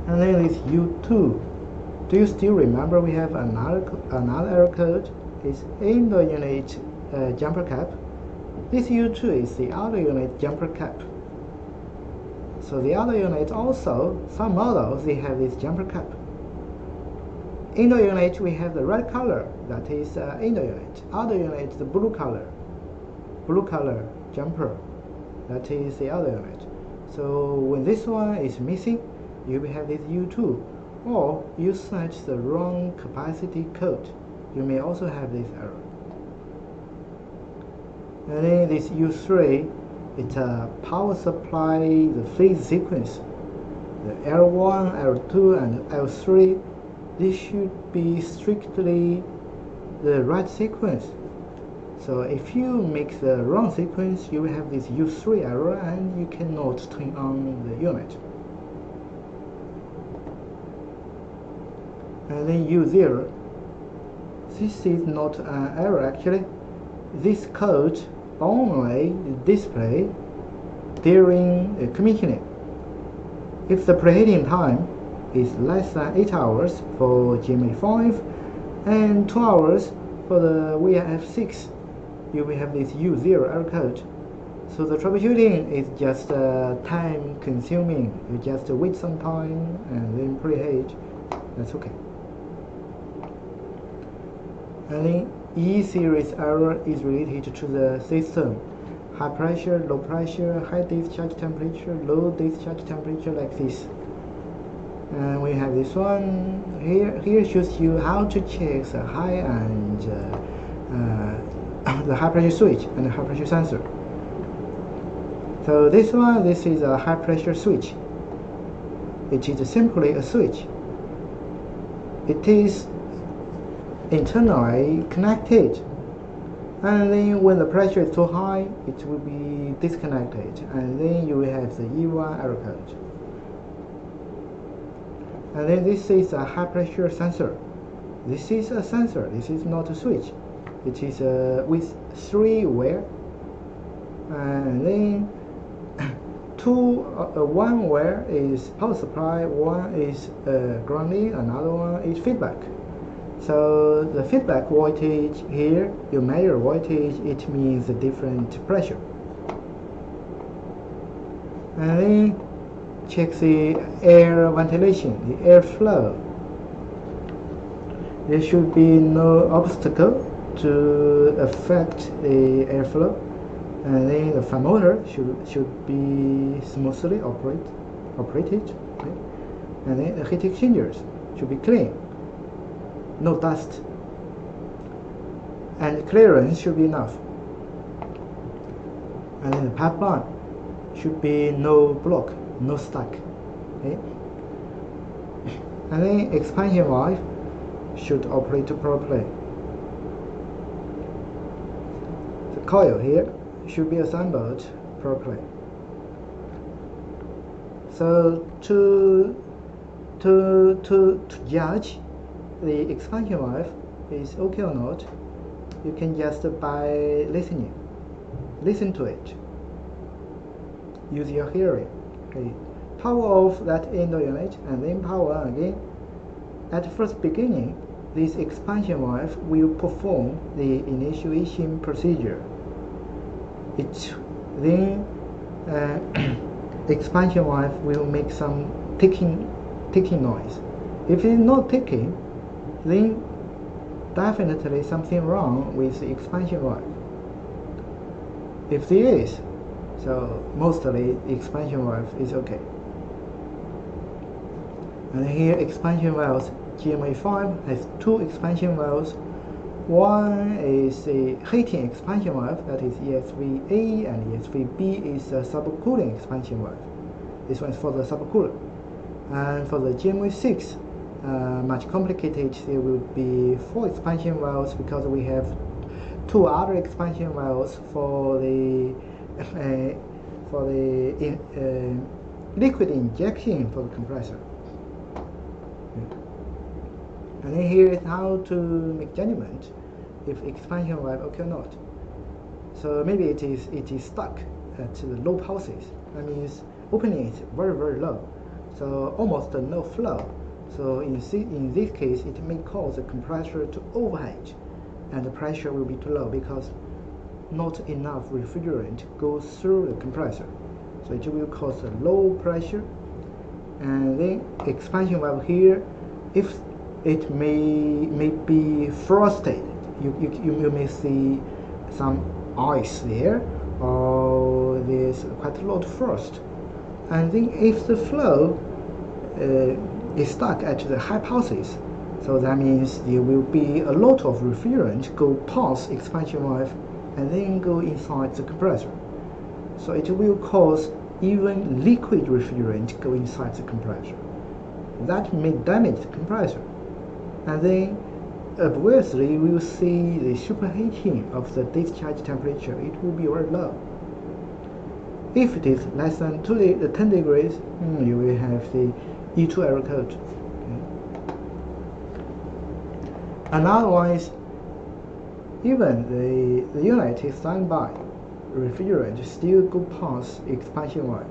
And then this U2. Do you still remember we have another error code? It's in the unit jumper cap. This U2 is the other unit jumper cap. So the other unit also, some models, they have this jumper cap. In the unit, we have the red color, that is in the unit. Other unit, the blue color jumper, that is the other unit. So when this one is missing, you will have this U2, or you set the wrong capacity code. You may also have this error. And then this U3, it's a power supply, the phase sequence. The L1, L2, and L3, this should be strictly the right sequence. So if you make the wrong sequence, you will have this U3 error and you cannot turn on the unit. And then U0, this is not an error actually. This code only display during commissioning. If the preheating time is less than 8 hours for GMV5 and 2 hours for the VRF6, you will have this U0 error code. So the troubleshooting is just time consuming. You just wait some time and then preheat. That's okay. And then E series error is related to the system. High pressure, low pressure, high discharge temperature, low discharge temperature, like this. And we have this one here. Here shows you how to check the high and the high pressure switch and the high pressure sensor. So this one, this is a high pressure switch. It is simply a switch. It is internally connected, and then when the pressure is too high, it will be disconnected, and then you will have the E1 error code. And then this is a high pressure sensor. This is a sensor, this is not a switch. It is with 3 wire, and then one wire is power supply, one is grounding, another one is feedback. So the feedback voltage here, you measure voltage, it means a different pressure. And then check the air ventilation, the air flow. There should be no obstacle to affect the airflow. And then the fan motor should be smoothly operated. Okay? And then the heat exchangers should be clean. No dust, and clearance should be enough. And then the pipeline should be no block, no stuck. Okay? And then expansion valve should operate properly. The coil here should be assembled properly. So to judge the expansion valve is okay or not, you can just by listen to it. Use your hearing. Okay. Power off that indoor unit and then power on again. At the first beginning, this expansion valve will perform the initiation procedure. Then expansion valve will make some ticking noise. If it is not ticking, then definitely something wrong with the expansion valve. If there is, so mostly the expansion valve is okay. And here expansion valves, GMV5 has 2 expansion valves. One is a heating expansion valve, that is ESV-A, and ESV-B is a subcooling expansion valve. This one is for the subcooler. And for the GMV6, much complicated, there will be 4 expansion valves because we have 2 other expansion valves for the liquid injection for the compressor. And then here is how to make judgment if expansion valve okay or not. So maybe it is stuck at the low pulses. That means opening is very low, so almost no flow. So in this case, it may cause the compressor to overheat, and the pressure will be too low because not enough refrigerant goes through the compressor. So it will cause a low pressure. And then expansion valve here, if it may be frosted, you may see some ice there, or there's quite a lot of frost. And then if the flow is stuck at the high pulses, so that means there will be a lot of refrigerant go past expansion valve and then go inside the compressor. So it will cause even liquid refrigerant go inside the compressor. That may damage the compressor. And then obviously we will see the superheating of the discharge temperature. It will be very low. If it is less than 10 degrees, you will have the E2 error code. Okay. Another one is even the unit is standby, refrigerant still go past expansion valve.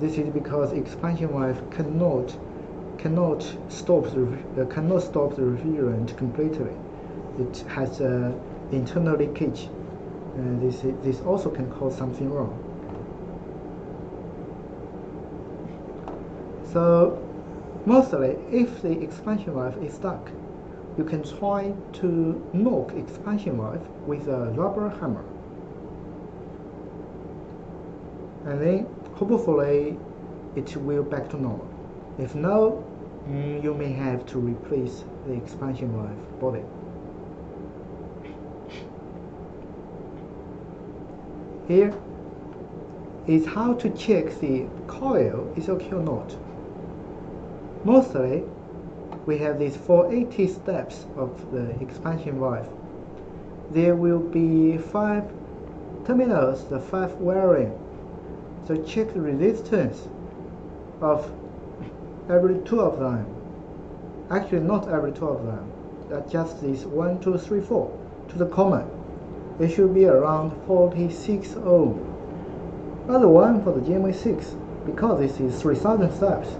This is because expansion valve cannot stop the refrigerant completely. It has internal leakage, and this also can cause something wrong. So mostly, if the expansion valve is stuck, you can try to knock expansion valve with a rubber hammer, and then hopefully it will back to normal. If no, you may have to replace the expansion valve body. Here is how to check the coil is okay or not. Mostly, we have these 480 steps of the expansion valve. There will be 5 terminals, the 5 wiring. So check the resistance of every 2 of them. Actually, not every 2 of them. That's just these 1, 2, 3, 4 to the common. It should be around 46 ohm. Other one for the GMV 6, because this is 3000 steps,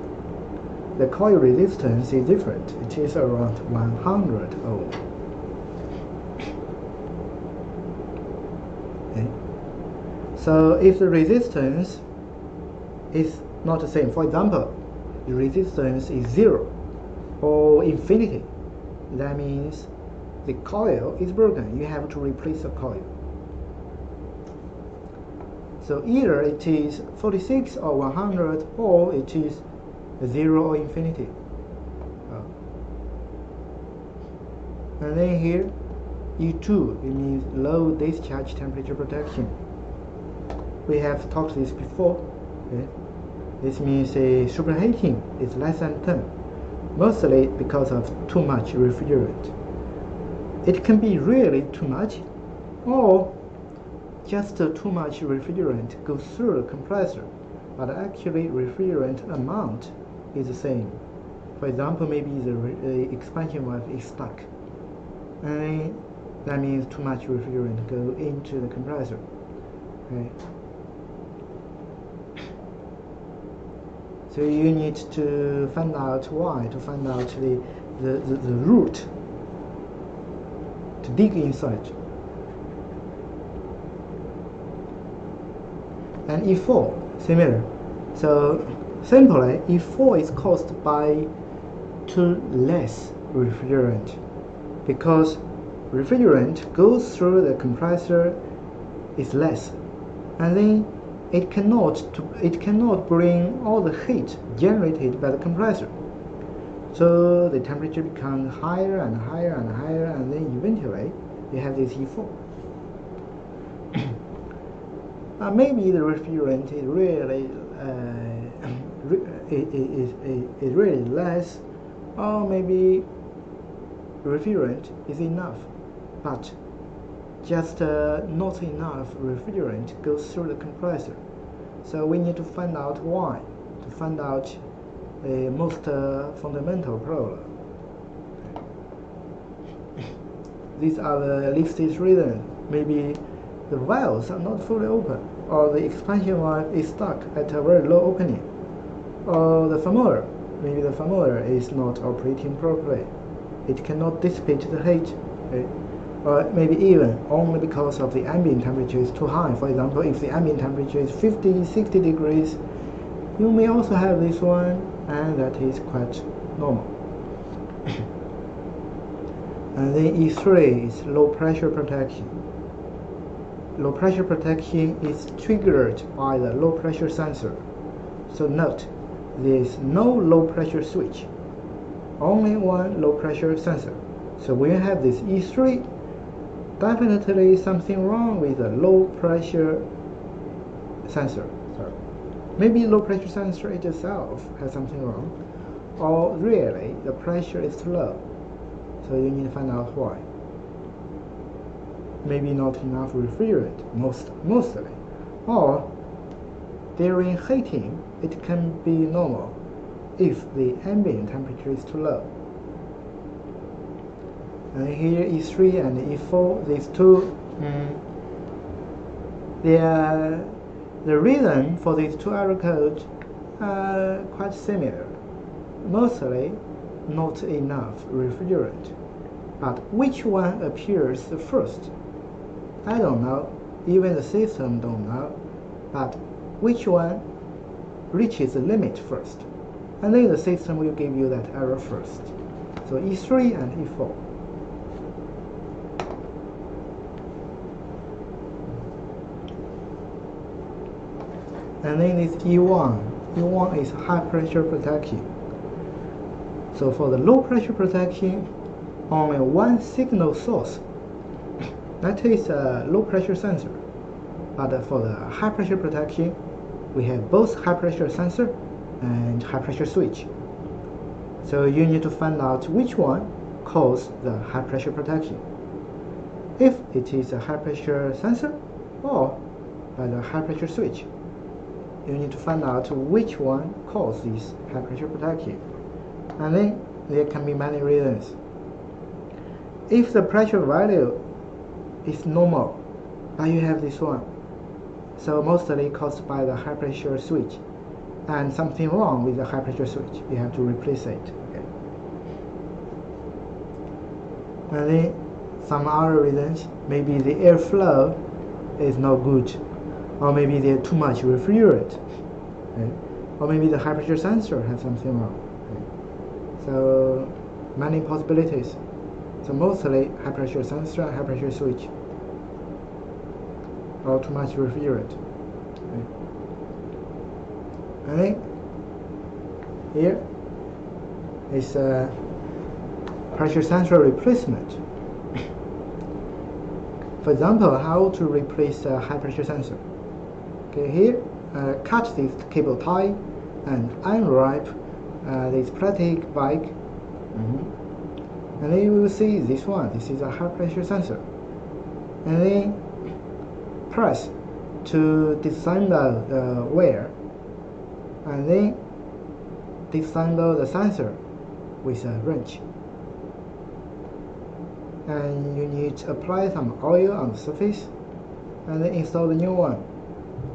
the coil resistance is different. It is around 100 ohm. Okay. So if the resistance is not the same, for example, the resistance is 0 or infinity, that means the coil is broken. You have to replace the coil. So either it is 46 or 100, or it is 0 or infinity. And then here, E2, it means low discharge temperature protection. We have talked this before. Okay? This means superheating is less than 10, mostly because of too much refrigerant. It can be really too much, or just too much refrigerant goes through the compressor, but actually refrigerant amount is the same. For example, maybe the expansion valve is stuck, and that means too much refrigerant go into the compressor. Okay. So you need to find out why, to find out the root, to dig inside. And E4, similar. So simply, E4 is caused by too less refrigerant, because refrigerant goes through the compressor is less, and then it cannot bring all the heat generated by the compressor. So the temperature becomes higher and higher and higher, and then eventually you have this E4. Maybe the refrigerant is really less, or maybe refrigerant is enough, but just not enough refrigerant goes through the compressor. So we need to find out why, to find out the most fundamental problem. these are the listed reasons. Maybe the valves are not fully open, or the expansion valve is stuck at a very low opening, or the firmware, maybe the firmware is not operating properly. It cannot dissipate the heat, okay? Or maybe even only because of the ambient temperature is too high. For example, if the ambient temperature is 50, 60 degrees, you may also have this one, and that is quite normal. And then E3 is low pressure protection. Low pressure protection is triggered by the low pressure sensor. So note, there is no low pressure switch, only one low pressure sensor. So when you have this E3, definitely something wrong with the low pressure sensor. Maybe low pressure sensor itself has something wrong, or really the pressure is too low. So you need to find out why. Maybe not enough refrigerant, mostly. Or during heating, it can be normal if the ambient temperature is too low. And here E3 and E4, these two, the reason for these two error codes are quite similar. Mostly not enough refrigerant. But which one appears first? I don't know. Even the system don't know. But which one reaches the limit first? And then the system will give you that error first. So E3 and E4. And then it's E1. E1 is high pressure protection. So for the low pressure protection, only one signal source. That is a low pressure sensor. But for the high pressure protection, we have both high pressure sensor and high pressure switch. So you need to find out which one causes the high pressure protection. If it is a high pressure sensor or by the high pressure switch, you need to find out which one causes this high pressure protection. And then there can be many reasons. If the pressure value is normal, but you have this one, so mostly caused by the high pressure switch, and something wrong with the high pressure switch, you have to replace it. Okay. And then some other reasons, maybe the airflow is not good, or maybe there's too much refrigerant, okay. Or maybe the high pressure sensor has something wrong. Okay. So many possibilities. So mostly high pressure sensor and high pressure switch, or too much refrigerant. Okay. And then here is a pressure sensor replacement. For example, how to replace a high pressure sensor. Okay, here cut this cable tie and unwrap this plastic bag. And then you will see this one. This is a high pressure sensor. And then press to disassemble the wire, and then disassemble the sensor with a wrench. And you need to apply some oil on the surface, and then install the new one.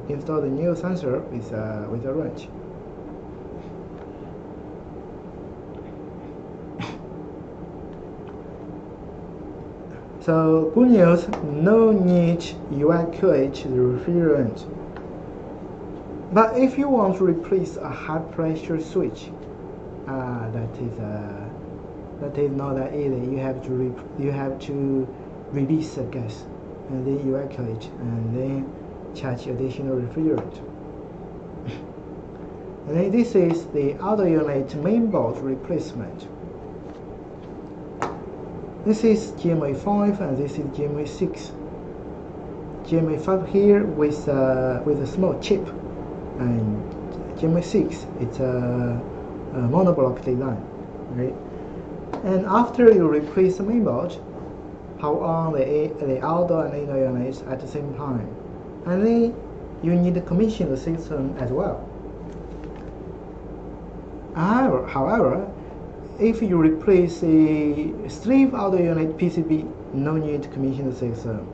Install the new sensor with a wrench. So good news, no need to evacuate the refrigerant. But if you want to replace a high pressure switch, that is not that easy. You have to release the gas and then evacuate and then charge additional refrigerant. And then this is the other unit mainboard replacement. This is GMV5 and this is GMV6. GMV5 here with a small chip, and GMV6 it's a monoblock design, right? And after you replace the mainboard, power on the outdoor and indoor units at the same time, and then you need to commission the system as well. However, if you replace a slave auto unit PCB, no need to commission the system.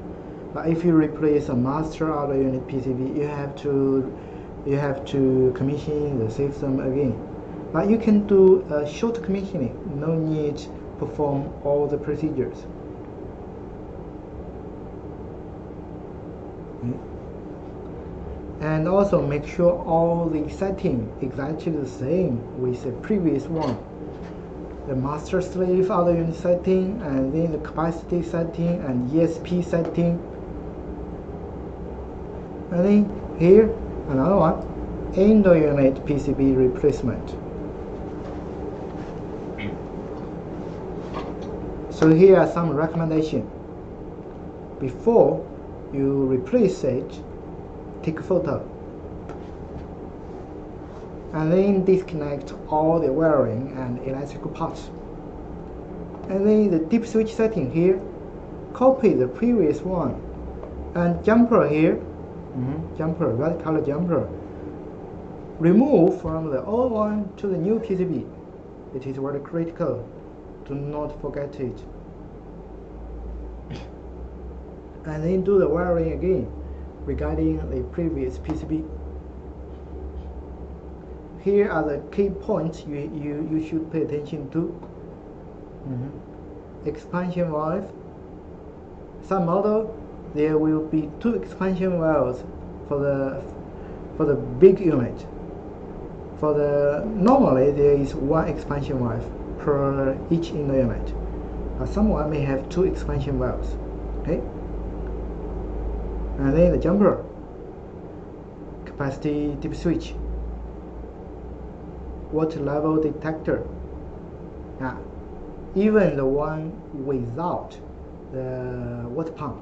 But if you replace a master auto unit PCB, you have to commission the system again. But you can do a short commissioning, no need to perform all the procedures. And also make sure all the setting exactly the same with the previous one. The master slave auto unit setting, and then the capacity setting and ESP setting. And then here another one, Endo unit PCB replacement. So here are some recommendations. Before you replace it, take a photo and then disconnect all the wiring and electrical parts. And then the dip switch setting here, copy the previous one, and jumper here, jumper, red color jumper, remove from the old one to the new PCB. It is very critical, do not forget it. And then do the wiring again regarding the previous PCB. Here are the key points you should pay attention to. Expansion valve. Some model there will be 2 expansion valves for the big unit. For the normally there is 1 expansion valve per each inner unit. Someone may have 2 expansion valves. Okay. And then the jumper, capacity dip switch, water level detector, even the one without the water pump.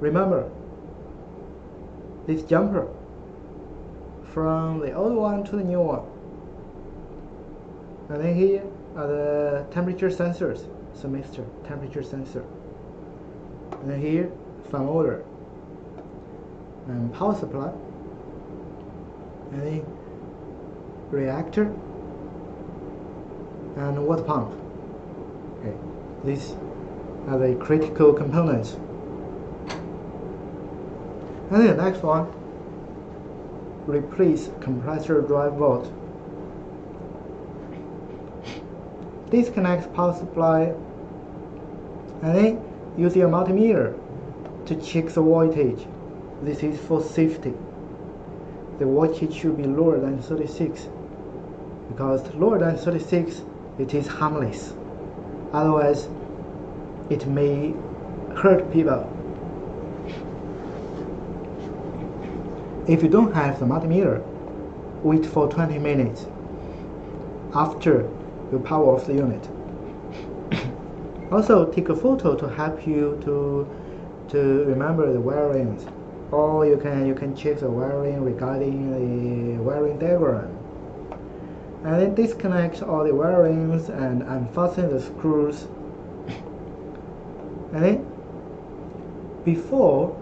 Remember, this jumper from the old one to the new one. And then here are the temperature sensors, semester temperature sensor. And then here, fan motor and power supply, and then reactor and water pump. Okay, these are the critical components. And then the next one, replace compressor drive board. Disconnect power supply, and then use your multimeter to check the voltage. This is for safety. The voltage should be lower than 36, because lower than 36 it is harmless. Otherwise it may hurt people. If you don't have the multimeter, wait for 20 minutes after you power off the unit. Also take a photo to help you to remember the wirings. Or you can check the wiring regarding the wiring diagram. And then disconnect all the wirings and unfasten the screws. And then before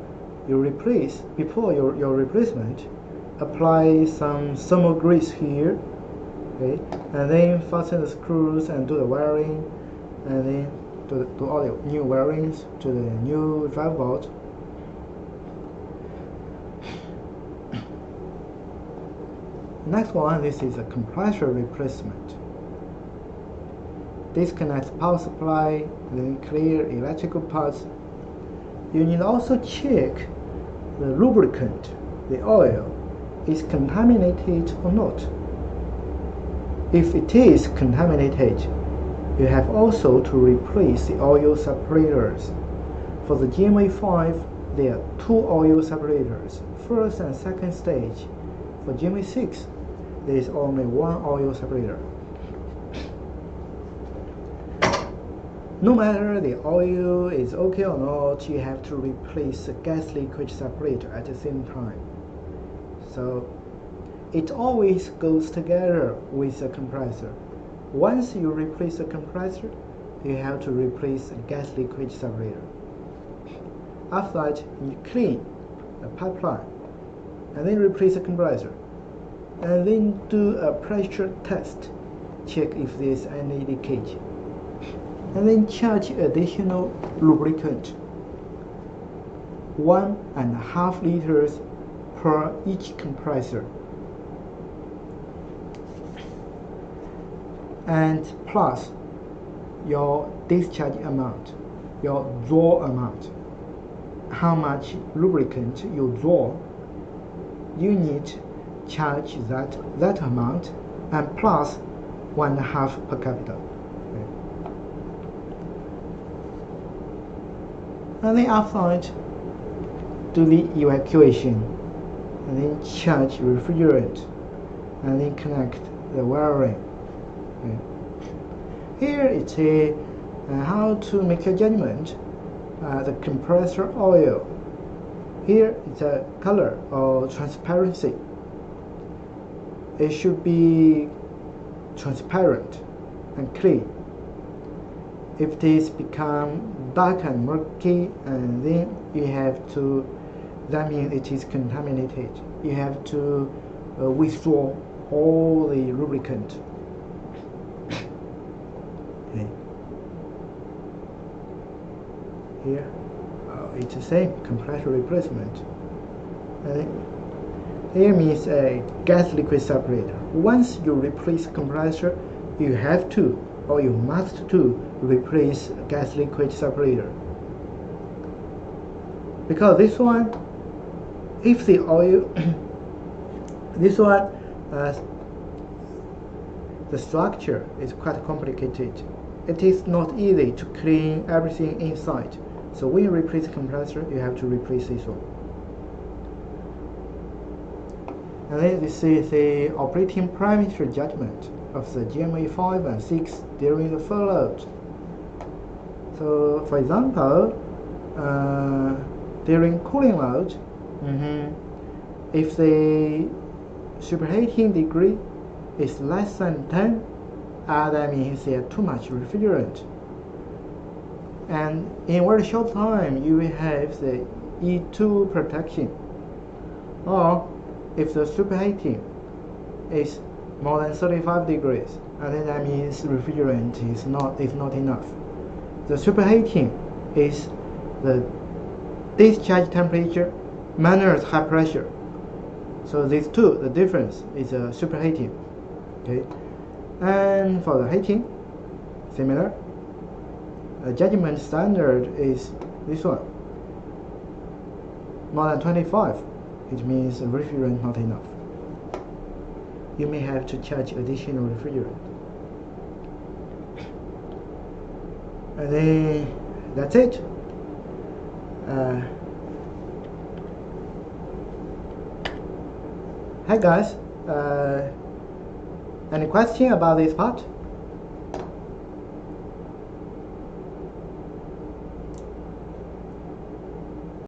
your replacement, apply some thermal grease here. Okay, and then fasten the screws and do the wiring, and then do all the new wirings to the new drive board. Next one, this is a compressor replacement. Disconnect power supply, then clear electrical parts. You need also check the lubricant, the oil, is contaminated or not. If it is contaminated, you have also to replace the oil separators. For the GMV5, there are 2 oil separators, first and second stage. For GMV6, there is only 1 oil separator. No matter the oil is okay or not, you have to replace the gas liquid separator at the same time. So it always goes together with the compressor. Once you replace the compressor, you have to replace the gas liquid separator. After that, you clean the pipeline and then replace the compressor, and then do a pressure test check if there's any leakage. And then charge additional lubricant, 1.5 liters per each compressor, and plus your discharge amount, your draw amount. How much lubricant you draw, you need to charge that amount, and plus 1.5 per capita. And then after do the evacuation, and then charge refrigerant, and then connect the wiring. Here it's a how to make a judgment. The compressor oil. Here it's a color or transparency. It should be transparent and clean. If this become dark and murky, and then you have to, that means it is contaminated. You have to withdraw all the lubricant. Okay. Here it's the same, compressor replacement. And here means a gas liquid separator. Once you replace compressor, you have to, or you must to, replace gas liquid separator, because this one, if the oil this one the structure is quite complicated. It is not easy to clean everything inside. So when you replace compressor, you have to replace this one. And then this is the operating parameter judgment of the GMV 5 and 6 during the full load. So for example, during cooling load, if the superheating degree is less than 10, that means there too much refrigerant. And in very short time, you will have the E2 protection. Or if the superheating is more than 35 degrees, and then that means refrigerant is not enough. The superheating is the discharge temperature minus high pressure. So these two, the difference is superheating. Okay, and for the heating, similar. The judgment standard is this one, more than 25. It means refrigerant not enough. You may have to charge additional refrigerant. And then that's it. Hi guys, any question about this part?